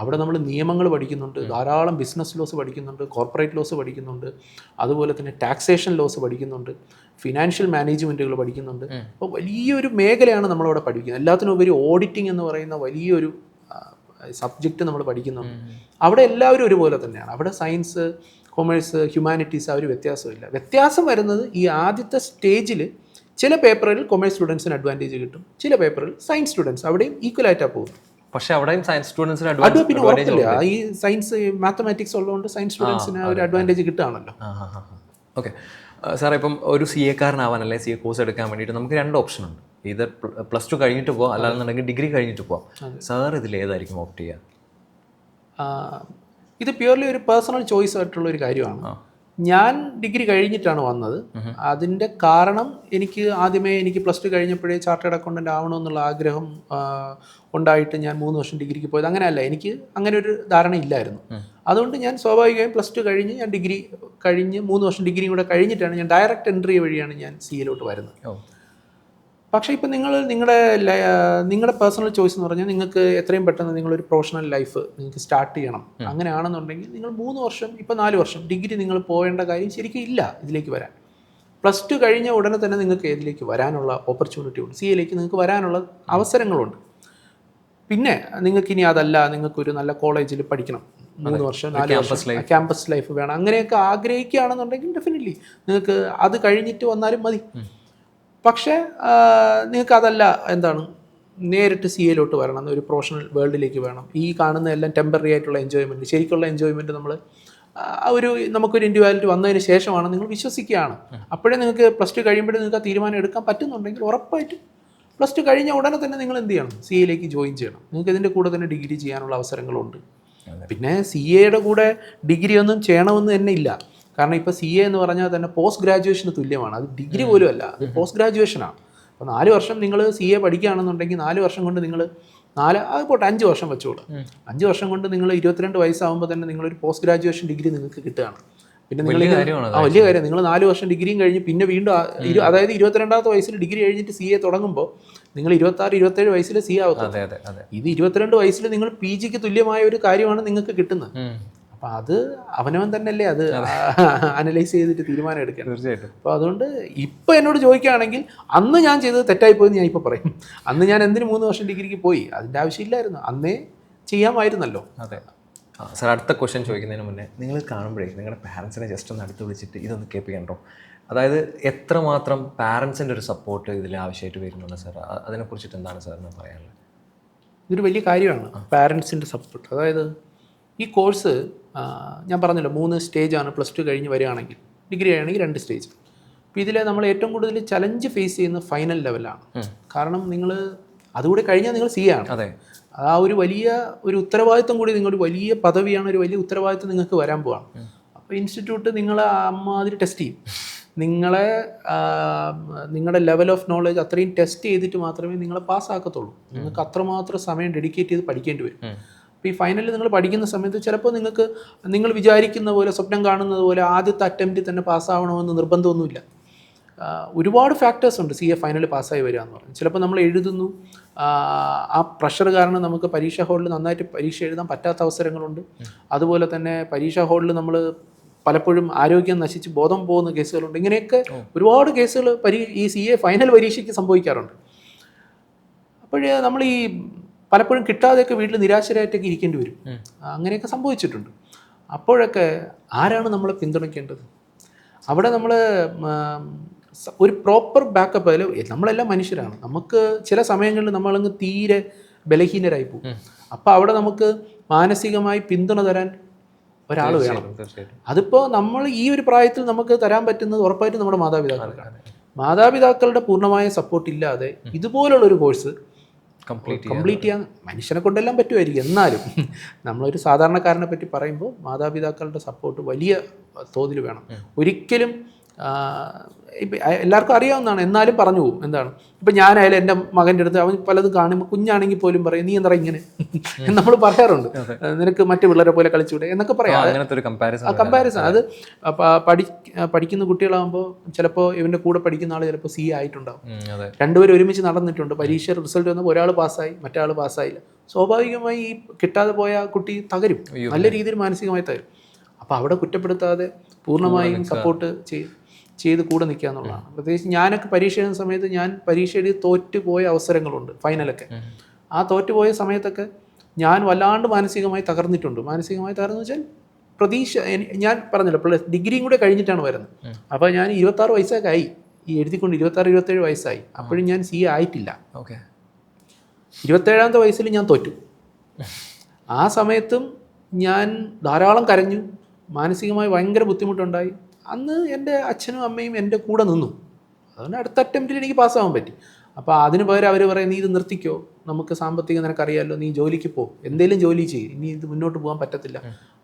അവിടെ നമ്മൾ നിയമങ്ങൾ പഠിക്കുന്നുണ്ട്, ധാരാളം ബിസിനസ് ലോസ് പഠിക്കുന്നുണ്ട്, കോർപ്പറേറ്റ് ലോസ് പഠിക്കുന്നുണ്ട്, അതുപോലെ തന്നെ ടാക്സേഷൻ ലോസ് പഠിക്കുന്നുണ്ട്, ഫിനാൻഷ്യൽ മാനേജ്മെൻറ്റുകൾ പഠിക്കുന്നുണ്ട്. അപ്പോൾ വലിയൊരു മേഖലയാണ് നമ്മളവിടെ പഠിക്കുന്നത്. എല്ലാത്തിനുപരി ഓഡിറ്റിംഗ് എന്ന് പറയുന്ന വലിയൊരു സബ്ജക്റ്റ് നമ്മൾ പഠിക്കുന്നുണ്ട്. അവിടെ എല്ലാവരും ഒരുപോലെ തന്നെയാണ്. അവിടെ സയൻസ്, കൊമേഴ്സ്, ഹ്യൂമാനിറ്റീസ് ആ ഒരു വ്യത്യാസമില്ല. വ്യത്യാസം വരുന്നത് ഈ ആദ്യത്തെ സ്റ്റേജിൽ ചില പേപ്പറിൽ കൊമേഴ്സ് സ്റ്റുഡൻസിന് അഡ്വാൻറ്റേജ് കിട്ടും, ചില പേപ്പറിൽ സയൻസ് സ്റ്റുഡൻസ് അവിടെയും ഈക്വലായിട്ടാണ് പോകുന്നത്. പക്ഷെ അവിടെയും സയൻസ് സ്റ്റുഡൻസിന് അത് പിന്നെ ഉറപ്പില്ല. ഈ സയൻസ് മാത്തമാറ്റിക്സ് ഉള്ളതുകൊണ്ട് സയൻസ് സ്റ്റുഡൻസിന് ഒരു അഡ്വാൻറ്റേജ് കിട്ടുകയാണല്ലോ. ഓക്കെ സാറേ, ഇപ്പം ഒരു CA-കാരനാവാൻ അല്ലെങ്കിൽ CA കോഴ്സ് എടുക്കാൻ വേണ്ടിയിട്ട് നമുക്ക് 2 ഓപ്ഷൻ ഉണ്ട്. ഇത് +2 കഴിഞ്ഞിട്ട് പോകാം, അല്ലാന്നുണ്ടെങ്കിൽ ഡിഗ്രി കഴിഞ്ഞിട്ട് പോകാം. സാർ ഇതിൽ ഏതായിരിക്കും ഓപ്റ്റ് ചെയ്യുക? ഇത് പ്യൂർലി ഒരു പേഴ്സണൽ ചോയ്സ് ആയിട്ടുള്ള ഒരു കാര്യമാണ്. ഞാൻ ഡിഗ്രി കഴിഞ്ഞിട്ടാണ് വന്നത്. അതിൻ്റെ കാരണം ആദ്യമേ എനിക്ക് +2 കഴിഞ്ഞപ്പോഴേ ചാർട്ടേഡ് അക്കൗണ്ടൻ്റ് ആവണമെന്നുള്ള ആഗ്രഹം ഉണ്ടായിട്ട് ഞാൻ 3 വർഷം ഡിഗ്രിക്ക് പോയത്. അങ്ങനെയല്ല, എനിക്ക് അങ്ങനെ ഒരു ധാരണ ഇല്ലായിരുന്നു. അതുകൊണ്ട് ഞാൻ സ്വാഭാവികമായും +2 കഴിഞ്ഞ് ഞാൻ ഡിഗ്രി കഴിഞ്ഞ് 3 വർഷം ഡിഗ്രിയും കൂടെ കഴിഞ്ഞിട്ടാണ് ഞാൻ ഡയറക്റ്റ് എൻട്രി വഴിയാണ് ഞാൻ CAയിലോട്ട് വരുന്നത്. പക്ഷേ ഇപ്പം നിങ്ങളുടെ പേഴ്സണൽ ചോയ്സ് എന്ന് പറഞ്ഞാൽ നിങ്ങൾക്ക് എത്രയും പെട്ടെന്ന് നിങ്ങളൊരു പ്രൊഫഷണൽ ലൈഫ് നിങ്ങൾക്ക് സ്റ്റാർട്ട് ചെയ്യണം. അങ്ങനെയാണെന്നുണ്ടെങ്കിൽ നിങ്ങൾ 3 വർഷം, ഇപ്പോൾ 4 വർഷം ഡിഗ്രി നിങ്ങൾ പോകേണ്ട കാര്യം ശരിക്കും ഇല്ല ഇതിലേക്ക് വരാൻ. +2 കഴിഞ്ഞ ഉടനെ തന്നെ നിങ്ങൾക്ക് ഇതിലേക്ക് വരാനുള്ള ഓപ്പർച്യൂണിറ്റി ഉണ്ട്, CAയിലേക്ക് നിങ്ങൾക്ക് വരാനുള്ള അവസരങ്ങളുണ്ട്. പിന്നെ നിങ്ങൾക്കിനി അതല്ല, നിങ്ങൾക്കൊരു നല്ല കോളേജിൽ പഠിക്കണം, 3 വർഷം 4 വർഷം ക്യാമ്പസ് ലൈഫ് വേണം, അങ്ങനെയൊക്കെ ആഗ്രഹിക്കുകയാണെന്നുണ്ടെങ്കിൽ ഡെഫിനറ്റ്ലി നിങ്ങൾക്ക് അത് കഴിഞ്ഞിട്ട് വന്നാലും മതി. പക്ഷേ നിങ്ങൾക്ക് അതല്ല, നേരിട്ട് CAയിലോട്ട് വരണം, ഒരു പ്രൊഫഷണൽ വേൾഡിലേക്ക് വേണം. ഈ കാണുന്ന എല്ലാം ടെമ്പററി ആയിട്ടുള്ള എൻജോയ്മെൻറ്റ്, ശരിക്കുള്ള എൻജോയ്മെൻറ്റ് നമുക്കൊരു ഇൻഡിവിജ്വാലിറ്റി വന്നതിന് ശേഷമാണ് നിങ്ങൾ വിശ്വസിക്കുകയാണ്. അപ്പോഴേ നിങ്ങൾക്ക് +2 കഴിയുമ്പോഴേ നിങ്ങൾക്ക് ആ തീരുമാനം എടുക്കാൻ പറ്റുന്നുണ്ടെങ്കിൽ ഉറപ്പായിട്ടും +2 കഴിഞ്ഞ ഉടനെ തന്നെ നിങ്ങൾ എന്ത് ചെയ്യണം, CAയിലേക്ക് ജോയിൻ ചെയ്യണം. നിങ്ങൾക്ക് ഇതിൻ്റെ കൂടെ തന്നെ ഡിഗ്രി ചെയ്യാനുള്ള അവസരങ്ങളുണ്ട്. പിന്നെ CAയുടെ കൂടെ ഡിഗ്രി ഒന്നും ചെയ്യണമെന്ന് തന്നെ ഇല്ല. കാരണം ഇപ്പോൾ CA എന്ന് പറഞ്ഞാൽ തന്നെ പോസ്റ്റ് ഗ്രാജുവേഷന് തുല്യമാണ്. അത് ഡിഗ്രി പോലും അല്ല, അത് പോസ്റ്റ് ഗ്രാജുവേഷനാണ്. അപ്പോൾ 4 വർഷം നിങ്ങൾ CA പഠിക്കുകയാണെന്നുണ്ടെങ്കിൽ 4 വർഷം കൊണ്ട് നിങ്ങൾ അത് പോട്ടെ 5 വർഷം വെച്ചോളൂ. 5 വർഷം കൊണ്ട് നിങ്ങൾ 22 വയസ്സാകുമ്പോൾ തന്നെ നിങ്ങളൊരു പോസ്റ്റ് ഗ്രാജുവേഷൻ ഡിഗ്രി നിങ്ങൾക്ക് കിട്ടുകയാണ്. പിന്നെ നിങ്ങൾ വലിയ കാര്യം, നിങ്ങൾ 4 വർഷം ഡിഗ്രിയും കഴിഞ്ഞ് പിന്നെ വീണ്ടും അതായത് 22ാമത്തെ വയസ്സിൽ ഡിഗ്രി കഴിഞ്ഞിട്ട് CA തുടങ്ങുമ്പോൾ നിങ്ങൾ 26-27 വയസ്സിൽ CA ആവത്തുള്ളൂ. ഇത് 22 വയസ്സിൽ നിങ്ങൾ PGക്ക് തുല്യമായ ഒരു കാര്യമാണ് നിങ്ങൾക്ക് കിട്ടുന്നത്. അപ്പം അത് അവനവൻ തന്നെയല്ലേ അത് അനലൈസ് ചെയ്തിട്ട് തീരുമാനം എടുക്കണം. തീർച്ചയായിട്ടും. അപ്പോൾ അതുകൊണ്ട് ഇപ്പം എന്നോട് ചോദിക്കുകയാണെങ്കിൽ അന്ന് ഞാൻ ചെയ്തത് തെറ്റായിപ്പോയെന്ന് ഞാൻ ഇപ്പോൾ പറയും. അന്ന് ഞാൻ എന്തിന് 3 വർഷം ഡിഗ്രിക്ക് പോയി? അതിൻ്റെ ആവശ്യമില്ലായിരുന്നു, അന്നേ ചെയ്യാമായിരുന്നല്ലോ. അതെ സാർ, അടുത്ത ക്വസ്റ്റ്യൻ ചോദിക്കുന്നതിന് മുന്നേ നിങ്ങൾ കാണുമ്പോഴേ നിങ്ങളുടെ പാരൻസിനെ ജസ്റ്റ് ഒന്ന് അടുത്ത് വിളിച്ചിട്ട് ഇതൊന്ന് കേൾപ്പിക്കണ്ടോ? അതായത് എത്രമാത്രം പാരൻസിൻ്റെ ഒരു സപ്പോർട്ട് ഇതിൽ ആവശ്യമായിട്ട് വരുന്നുണ്ട് സാർ? അതിനെക്കുറിച്ചിട്ട് എന്താണ് സാറിന് പറയാനുള്ളത്? ഇതൊരു വലിയ കാര്യമാണ് പാരൻസിൻ്റെ സപ്പോർട്ട്. അതായത് ഈ കോഴ്സ് ഞാൻ പറഞ്ഞല്ലോ 3 സ്റ്റേജാണ്. +2 കഴിഞ്ഞ് വരികയാണെങ്കിൽ, ഡിഗ്രി ആണെങ്കിൽ 2 സ്റ്റേജ്. അപ്പോൾ ഇതിൽ നമ്മൾ ഏറ്റവും കൂടുതൽ ചലഞ്ച് ഫേസ് ചെയ്യുന്ന ഫൈനൽ ലെവലാണ്. കാരണം നിങ്ങൾ അതുകൂടി കഴിഞ്ഞാൽ നിങ്ങൾ CA ആണ്. അതെ, ആ ഒരു വലിയ ഒരു ഉത്തരവാദിത്വം കൂടി, നിങ്ങളുടെ വലിയ പദവിയാണ്, ഒരു വലിയ ഉത്തരവാദിത്വം നിങ്ങൾക്ക് വരാൻ പോവാണ്. അപ്പോൾ ഇൻസ്റ്റിറ്റ്യൂട്ട് നിങ്ങളെ അമ്മാതിരി ടെസ്റ്റ് ചെയ്യും. നിങ്ങളുടെ ലെവൽ ഓഫ് നോളജ് അത്രയും ടെസ്റ്റ് ചെയ്തിട്ട് മാത്രമേ നിങ്ങളെ പാസ്സാക്കത്തുള്ളൂ. നിങ്ങൾക്ക് അത്രമാത്രം സമയം ഡെഡിക്കേറ്റ് ചെയ്ത് പഠിക്കേണ്ടി വരും. അപ്പോൾ ഈ ഫൈനലിൽ നിങ്ങൾ പഠിക്കുന്ന സമയത്ത് ചിലപ്പോൾ നിങ്ങൾ വിചാരിക്കുന്ന പോലെ, സ്വപ്നം കാണുന്നത് പോലെ ആദ്യത്തെ അറ്റംപ്റ്റിൽ തന്നെ പാസ്സാവണമെന്ന് നിർബന്ധമൊന്നുമില്ല. ഒരുപാട് ഫാക്ടേഴ്സ് ഉണ്ട് CA ഫൈനൽ പാസ്സായി വരിക എന്ന് പറഞ്ഞാൽ. ചിലപ്പോൾ നമ്മൾ എഴുതുന്നു, ആ പ്രഷർ കാരണം നമുക്ക് പരീക്ഷാ ഹാളിൽ നന്നായിട്ട് പരീക്ഷ എഴുതാൻ പറ്റാത്ത അവസരങ്ങളുണ്ട്. അതുപോലെ തന്നെ പരീക്ഷാ ഹാളിൽ നമ്മൾ പലപ്പോഴും ആരോഗ്യം നശിച്ച് ബോധം പോകുന്ന കേസുകളുണ്ട്. ഇങ്ങനെയൊക്കെ ഒരുപാട് കേസുകൾ ഈ CA ഫൈനൽ പരീക്ഷയ്ക്ക് സംഭവിക്കാറുണ്ട്. അപ്പോഴേ നമ്മൾ ഈ പലപ്പോഴും കിട്ടാതെയൊക്കെ വീട്ടിൽ നിരാശരായിട്ടൊക്കെ ഇരിക്കേണ്ടി വരും. അങ്ങനെയൊക്കെ സംഭവിച്ചിട്ടുണ്ട്. അപ്പോഴൊക്കെ ആരാണ് നമ്മളെ പിന്തുണയ്ക്കേണ്ടത്? അവിടെ നമ്മൾ ഒരു പ്രോപ്പർ ബാക്കപ്പ്. അതിൽ നമ്മളെല്ലാം മനുഷ്യരാണ്. നമുക്ക് ചില സമയങ്ങളിൽ നമ്മളങ്ങ് തീരെ ബലഹീനരായി പോകും. അപ്പോൾ അവിടെ നമുക്ക് മാനസികമായി പിന്തുണ തരാൻ ഒരാൾ വേണം. അതിപ്പോൾ നമ്മൾ ഈ ഒരു പ്രായത്തിൽ നമുക്ക് തരാൻ പറ്റുന്നത് ഉറപ്പായിട്ടും നമ്മുടെ മാതാപിതാക്കൾക്കാണ്. മാതാപിതാക്കളുടെ പൂർണ്ണമായ സപ്പോർട്ട് ഇല്ലാതെ ഇതുപോലുള്ളൊരു കോഴ്സ് കംപ്ലീറ്റ് ചെയ്യാൻ മനുഷ്യനെ കൊണ്ടെല്ലാം പറ്റുമായിരിക്കും. എന്നാലും നമ്മളൊരു സാധാരണക്കാരനെ പറ്റി പറയുമ്പോൾ മാതാപിതാക്കളുടെ സപ്പോർട്ട് വലിയ തോതിൽ വേണം. ഒരിക്കലും ഇപ്പം എല്ലാവർക്കും അറിയാവുന്നതാണ്, എന്നാലും പറഞ്ഞു പോകും. എന്താണ്, ഇപ്പം ഞാനായാലും എൻ്റെ മകൻ്റെ അടുത്ത് അവൻ പലതും കാണുമ്പോൾ കുഞ്ഞാണെങ്കിൽ പോലും പറയും, നീ എന്താ ഇങ്ങനെ നമ്മൾ പറയാറുണ്ട്, നിനക്ക് മറ്റു പിള്ളേരെ പോലെ കളിച്ചൂടെ എന്നൊക്കെ പറയാം. ആ കമ്പാരിസൺ അത് പഠിക്കുന്ന കുട്ടികളാകുമ്പോൾ ചിലപ്പോൾ ഇവൻ്റെ കൂടെ പഠിക്കുന്ന ആൾ ചിലപ്പോൾ CA ആയിട്ടുണ്ടാവും. രണ്ടുപേരും ഒരുമിച്ച് നടന്നിട്ടുണ്ട്. പരീക്ഷ റിസൾട്ട് വന്നപ്പോൾ ഒരാൾ പാസ്സായി, മറ്റേ ആൾ പാസ്സായില്ല. സ്വാഭാവികമായി ഈ കിട്ടാതെ പോയ കുട്ടി തകരും, നല്ല രീതിയിൽ മാനസികമായി തകരും. അപ്പോൾ അവിടെ കുറ്റപ്പെടുത്താതെ പൂർണ്ണമായും സപ്പോർട്ട് ചെയ്ത് കൂടെ നിൽക്കുക എന്നുള്ളതാണ്. പ്രത്യേകിച്ച് ഞാനൊക്കെ പരീക്ഷ എഴുതുന്ന സമയത്ത് ഞാൻ പരീക്ഷ എഴുതി തോറ്റുപോയ അവസരങ്ങളുണ്ട്. ഫൈനലൊക്കെ ആ തോറ്റുപോയ സമയത്തൊക്കെ ഞാൻ വല്ലാണ്ട് മാനസികമായി തകർന്നിട്ടുണ്ട്. മാനസികമായി തകർന്നു വെച്ചാൽ പ്രതീക്ഷ, ഞാൻ പറഞ്ഞല്ലോ ഡിഗ്രിയും കൂടെ കഴിഞ്ഞിട്ടാണ് വരുന്നത്. അപ്പോൾ ഞാൻ 26 വയസ്സൊക്കെ ആയി, ഈ എഴുതിക്കൊണ്ട് 26-27 വയസ്സായി. അപ്പോഴും ഞാൻ CA ആയിട്ടില്ല. 27ാമത്തെ വയസ്സിൽ ഞാൻ തോറ്റു. ആ സമയത്തും ഞാൻ ധാരാളം കരഞ്ഞു, മാനസികമായി ഭയങ്കര ബുദ്ധിമുട്ടുണ്ടായി. അന്ന് എൻ്റെ അച്ഛനും അമ്മയും എൻ്റെ കൂടെ നിന്നു. അതുകൊണ്ട് അടുത്ത അറ്റംപ്റ്റിൽ എനിക്ക് പാസ്സാവാൻ പറ്റി. അപ്പോൾ അതിന് പകരം അവർ പറയും, നീ ഇത് നിർത്തിക്കോ, നമുക്ക് സാമ്പത്തികം നിനക്കറിയാമല്ലോ, നീ ജോലിക്ക് പോ, എന്തെങ്കിലും ജോലി ചെയ്യും, ഇനി ഇത് മുന്നോട്ട് പോകാൻ പറ്റത്തില്ല.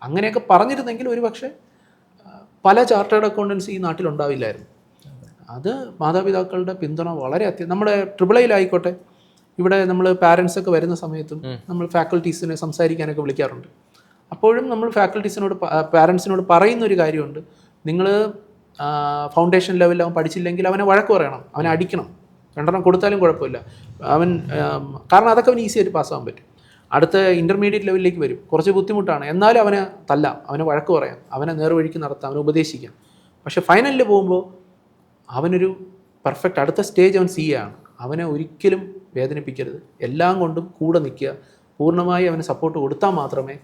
അങ്ങനെയൊക്കെ പറഞ്ഞിരുന്നെങ്കിൽ ഒരു പക്ഷേ പല ചാർട്ടേഡ് അക്കൗണ്ടൻസ് ഈ നാട്ടിലുണ്ടാവില്ലായിരുന്നു. അത് മാതാപിതാക്കളുടെ പിന്തുണ വളരെ നമ്മുടെ AAAയിലായിക്കോട്ടെ, ഇവിടെ നമ്മൾ പാരൻസൊക്കെ വരുന്ന സമയത്തും നമ്മൾ ഫാക്കൽറ്റീസിനെ സംസാരിക്കാനൊക്കെ വിളിക്കാറുണ്ട്. അപ്പോഴും നമ്മൾ പാരൻസിനോട് പറയുന്നൊരു കാര്യമുണ്ട്, നിങ്ങൾ ഫൗണ്ടേഷൻ ലെവലിൽ അവൻ പഠിച്ചില്ലെങ്കിൽ അവനെ വഴക്ക് പറയണം, അവനെ അടിക്കണം, 2 കൊടുത്താലും കുഴപ്പമില്ല. കാരണം അതൊക്കെ അവന് ഈസിയായിട്ട് പാസ്സാകാൻ പറ്റും. അടുത്ത ഇൻ്റർമീഡിയറ്റ് ലെവലിലേക്ക് വരും, കുറച്ച് ബുദ്ധിമുട്ടാണ്, എന്നാലും അവനെ തല്ലാം, അവനെ വഴക്ക് പറയാം, അവനെ നേർവഴിക്ക് നടത്താം, അവനെ ഉപദേശിക്കാം. പക്ഷേ ഫൈനലിൽ പോകുമ്പോൾ അവനൊരു പെർഫെക്റ്റ് അടുത്ത സ്റ്റേജ് അവൻ CA ആണ്. അവനെ ഒരിക്കലും വേദനിപ്പിക്കരുത്, എല്ലാം കൊണ്ടും കൂടെ നിൽക്കുക, പൂർണ്ണമായി അവന് സപ്പോർട്ട് കൊടുത്താൽ മാത്രമേ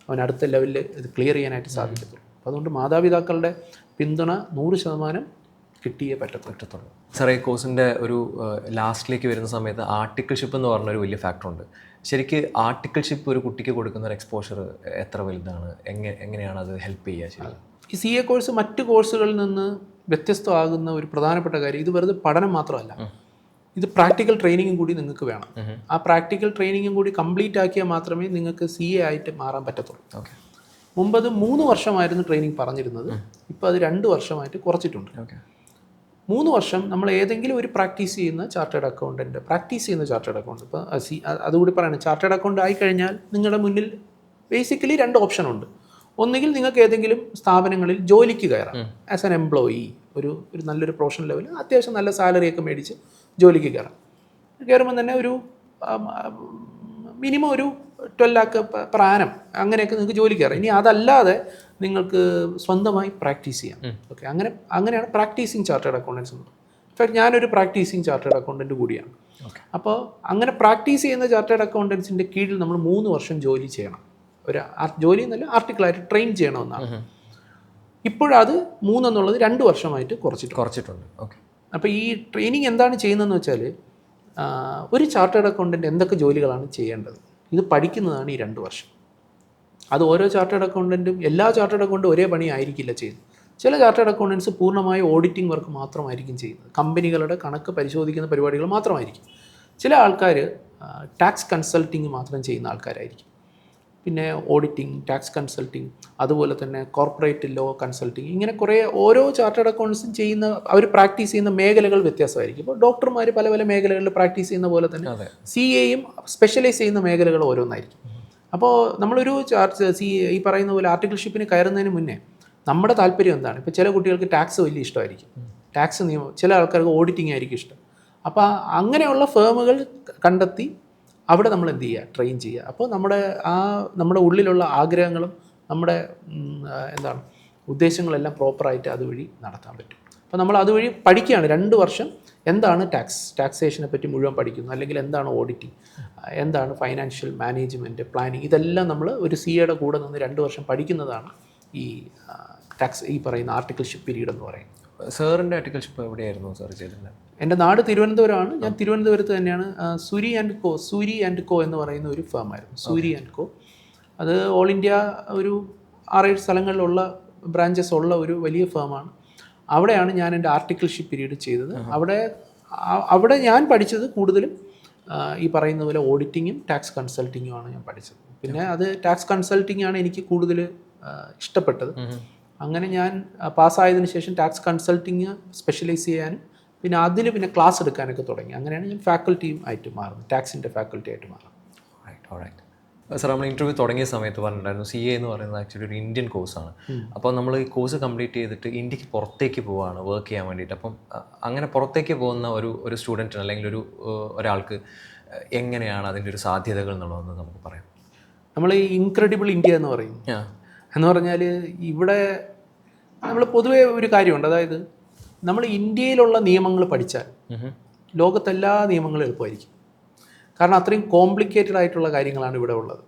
അവൻ അടുത്ത ലെവലിൽ ഇത് ക്ലിയർ ചെയ്യാനായിട്ട് സാധിക്കത്തുള്ളൂ. അപ്പോൾ അതുകൊണ്ട് മാതാപിതാക്കളുടെ പിന്തുണ 100% കിട്ടിയേ പറ്റത്തുള്ളൂ. സാർ, ഈ കോഴ്സിൻ്റെ ഒരു ലാസ്റ്റിലേക്ക് വരുന്ന സമയത്ത് ആർട്ടിക്കിൾഷിപ്പ് എന്ന് പറഞ്ഞൊരു വലിയ ഫാക്ടറുണ്ട്. ശരിക്കും ആർട്ടിക്കിൾഷിപ്പ് ഒരു കുട്ടിക്ക് കൊടുക്കുന്ന ഒരു എക്സ്പോഷർ എത്ര വലുതാണ്? എങ്ങനെയാണ് അത് ഹെൽപ്പ് ചെയ്യുക? ഈ CA കോഴ്സ് മറ്റ് കോഴ്സുകളിൽ നിന്ന് വ്യത്യസ്തമാകുന്ന ഒരു പ്രധാനപ്പെട്ട കാര്യം, ഇത് വെറുതെ പഠനം മാത്രമല്ല, ഇത് പ്രാക്ടിക്കൽ ട്രെയിനിങ്ങും കൂടി നിങ്ങൾക്ക് വേണം. ആ പ്രാക്ടിക്കൽ ട്രെയിനിങ്ങും കൂടി കംപ്ലീറ്റ് ആക്കിയാൽ മാത്രമേ നിങ്ങൾക്ക് CA ആയിട്ട് മാറാൻ പറ്റത്തുള്ളൂ. മുമ്പ് അത് 3 വർഷമായിരുന്നു ട്രെയിനിങ് പറഞ്ഞിരുന്നത്. ഇപ്പോൾ അത് 2 വർഷമായിട്ട് കുറച്ചിട്ടുണ്ട്. 3 വർഷം നമ്മൾ ഏതെങ്കിലും ഒരു പ്രാക്ടീസ് ചെയ്യുന്ന ചാർട്ടേഡ് അക്കൗണ്ടൻറ്റ്, ഇപ്പോൾ അതുകൂടി പറയണം, ചാർട്ടേഡ് അക്കൗണ്ട് ആയിക്കഴിഞ്ഞാൽ നിങ്ങളുടെ മുന്നിൽ ബേസിക്കലി 2 ഓപ്ഷൻ ഉണ്ട്. ഒന്നുകിൽ നിങ്ങൾക്ക് ഏതെങ്കിലും സ്ഥാപനങ്ങളിൽ ജോലിക്ക് കയറാം ആസ് ആൻ എംപ്ലോയി, ഒരു നല്ലൊരു പ്രൊഫഷണൽ ലെവൽ, അത്യാവശ്യം നല്ല സാലറിയൊക്കെ മേടിച്ച് ജോലിക്ക് കയറാം. കയറുമ്പോൾ തന്നെ ഒരു മിനിമം ഒരു 12 lakh per annum അങ്ങനെയൊക്കെ നിങ്ങൾക്ക് ജോലി കയറാം. ഇനി അതല്ലാതെ നിങ്ങൾക്ക് സ്വന്തമായി പ്രാക്ടീസ് ചെയ്യാം. ഓക്കെ, അങ്ങനെയാണ് പ്രാക്ടീസിങ് ചാർട്ടേഡ് അക്കൗണ്ടൻസ് എന്ന്. ഇൻഫാക്ട് ഞാനൊരു പ്രാക്ടീസിങ് ചാർട്ടേഡ് അക്കൗണ്ടൻറ്റ് കൂടിയാണ്. അപ്പോൾ അങ്ങനെ പ്രാക്ടീസ് ചെയ്യുന്ന ചാർട്ടേഡ് അക്കൗണ്ടൻസിൻ്റെ കീഴിൽ നമ്മൾ 3 വർഷം ജോലി ചെയ്യണം. ഒരു ജോലി എന്നല്ല, ആർട്ടിക്കിളായിട്ട് ട്രെയിൻ ചെയ്യണമെന്നാണ്. ഇപ്പോഴത് 3 എന്നുള്ളത് 2 വർഷമായിട്ട് കുറച്ചിട്ടുണ്ട്. ഓക്കെ. അപ്പോൾ ഈ ട്രെയിനിങ് എന്താണ് ചെയ്യുന്നതെന്ന് വെച്ചാൽ, ഒരു ചാർട്ടേഡ് അക്കൗണ്ടൻറ്റ് എന്തൊക്കെ ജോലികളാണ് ചെയ്യേണ്ടത് ഇത് പഠിക്കുന്നതാണ് ഈ 2 വർഷം. അത് ഓരോ ചാർട്ടേഡ് അക്കൗണ്ടൻറ്റും എല്ലാ ചാർട്ടേഡ് അക്കൗണ്ടും ഒരേ പണി ആയിരിക്കില്ല ചെയ്യുന്നത്. ചില ചാർട്ടേഡ് അക്കൗണ്ടൻസ് പൂർണ്ണമായി ഓഡിറ്റിംഗ് വർക്ക് മാത്രമായിരിക്കും ചെയ്യുന്നത്, കമ്പനികളുടെ കണക്ക് പരിശോധിക്കുന്ന പരിപാടികൾ മാത്രമായിരിക്കും. ചില ആൾക്കാർ ടാക്സ് കൺസൾട്ടിങ് മാത്രം ചെയ്യുന്ന ആൾക്കാരായിരിക്കും. പിന്നെ ഓഡിറ്റിംഗ്, ടാക്സ് കൺസൾട്ടിങ്, അതുപോലെ തന്നെ കോർപ്പറേറ്റ് ലോ കൺസൾട്ടിങ്, ഇങ്ങനെ കുറേ ഓരോ ചാർട്ടേഡ് അക്കൗണ്ട്സും ചെയ്യുന്ന, അവർ പ്രാക്ടീസ് ചെയ്യുന്ന മേഖലകൾ വ്യത്യാസമായിരിക്കും. ഇപ്പോൾ ഡോക്ടർമാർ പല പല മേഖലകളിൽ പ്രാക്ടീസ് ചെയ്യുന്ന പോലെ തന്നെ CAയും സ്പെഷ്യലൈസ് ചെയ്യുന്ന മേഖലകൾ ഓരോന്നായിരിക്കും. അപ്പോൾ നമ്മളൊരു ഈ പറയുന്ന പോലെ ആർട്ടിക്കിൾഷിപ്പിന് കയറുന്നതിന് മുന്നേ നമ്മുടെ താല്പര്യം എന്താണ്? ഇപ്പോൾ ചില കുട്ടികൾക്ക് ടാക്സ് വലിയ ഇഷ്ടമായിരിക്കും, ടാക്സ് നിയമം, ചില ആൾക്കാർക്ക് ഓഡിറ്റിംഗ് ആയിരിക്കും ഇഷ്ടം. അപ്പോൾ അങ്ങനെയുള്ള ഫേമുകൾ കണ്ടെത്തി അവിടെ നമ്മൾ എന്ത് ചെയ്യുക, ട്രെയിൻ ചെയ്യുക. അപ്പോൾ നമ്മുടെ ഉള്ളിലുള്ള ആഗ്രഹങ്ങളും നമ്മുടെ ഉദ്ദേശങ്ങളെല്ലാം പ്രോപ്പറായിട്ട് അതുവഴി നടത്താൻ പറ്റും. അപ്പോൾ നമ്മൾ അതുവഴി പഠിക്കുകയാണ് 2 വർഷം. എന്താണ് ടാക്സേഷനെ പറ്റി മുഴുവൻ പഠിക്കുന്നു, അല്ലെങ്കിൽ എന്താണ് ഓഡിറ്റിംഗ്, എന്താണ് ഫൈനാൻഷ്യൽ മാനേജ്മെൻറ്റ്, പ്ലാനിങ്, ഇതെല്ലാം നമ്മൾ ഒരു CAയുടെ കൂടെ നിന്ന് 2 വർഷം പഠിക്കുന്നതാണ് ഈ പറയുന്ന ആർട്ടിക്കിൾഷിപ്പ് പീരീഡ് എന്ന് പറയുന്നത്. സാറിൻ്റെ ആർട്ടിക്കിൾഷിപ്പ് എവിടെയായിരുന്നു സാർ ചെയ്തിരുന്നത്? എൻ്റെ നാട് തിരുവനന്തപുരമാണ്. ഞാൻ തിരുവനന്തപുരത്ത് തന്നെയാണ് സൂരി ആൻഡ് കോ എന്ന് പറയുന്ന ഒരു ഫേമായിരുന്നു. സൂരി ആൻഡ് കോ, അത് ഓൾ ഇന്ത്യ ഒരു 6-7 സ്ഥലങ്ങളിലുള്ള ബ്രാഞ്ചസ് ഉള്ള ഒരു വലിയ ഫേമാണ്. അവിടെയാണ് ഞാൻ എൻ്റെ ആർട്ടിക്കിൾഷിപ്പ് പീരീഡ് ചെയ്തത്. അവിടെ ഞാൻ പഠിച്ചത് കൂടുതലും ഈ പറയുന്ന പോലെ ഓഡിറ്റിങ്ങും ടാക്സ് കൺസൾട്ടിങ്ങുമാണ് ഞാൻ പഠിച്ചത്. പിന്നെ അത് ടാക്സ് കൺസൾട്ടിങ് ആണ് എനിക്ക് കൂടുതൽ ഇഷ്ടപ്പെട്ടത്. അങ്ങനെ ഞാൻ പാസ്സായതിനു ശേഷം ടാക്സ് കൺസൾട്ടിങ് സ്പെഷ്യലൈസ് ചെയ്യാനും പിന്നെ ക്ലാസ് എടുക്കാനൊക്കെ തുടങ്ങി. അങ്ങനെയാണ് ഞാൻ ഫാക്കൽറ്റിയും ആയിട്ട് മാറുന്നത്, ടാക്സിൻ്റെ ഫാക്കൽറ്റി ആയിട്ട് മാറുന്നത്. സാർ, നമ്മൾ ഇൻ്റർവ്യൂ തുടങ്ങിയ സമയത്ത് പറഞ്ഞിട്ടുണ്ടായിരുന്നു CA എന്ന് പറയുന്നത് ആക്ച്വലി ഒരു ഇന്ത്യൻ കോഴ്സാണ്. അപ്പോൾ നമ്മൾ ഈ കോഴ്സ് കംപ്ലീറ്റ് ചെയ്തിട്ട് ഇന്ത്യക്ക് പുറത്തേക്ക് പോവുകയാണ് വർക്ക് ചെയ്യാൻ വേണ്ടിയിട്ട്. അപ്പം അങ്ങനെ പുറത്തേക്ക് പോകുന്ന ഒരു സ്റ്റുഡൻറ്റിന് അല്ലെങ്കിൽ ഒരാൾക്ക് എങ്ങനെയാണ് അതിൻ്റെ ഒരു സാധ്യതകൾ എന്നുള്ളതെന്ന് നമുക്ക് പറയാം. നമ്മൾ ഈ ഇൻക്രെഡിബിൾ ഇന്ത്യ എന്ന് പറയും. എന്ന് പറഞ്ഞാൽ ഇവിടെ നമ്മൾ പൊതുവേ ഒരു കാര്യമുണ്ട്, അതായത് നമ്മൾ ഇന്ത്യയിലുള്ള നിയമങ്ങൾ പഠിച്ചാൽ ലോകത്തെല്ലാ നിയമങ്ങളും എളുപ്പമായിരിക്കും. കാരണം അത്രയും കോംപ്ലിക്കേറ്റഡ് ആയിട്ടുള്ള കാര്യങ്ങളാണ് ഇവിടെ ഉള്ളത്.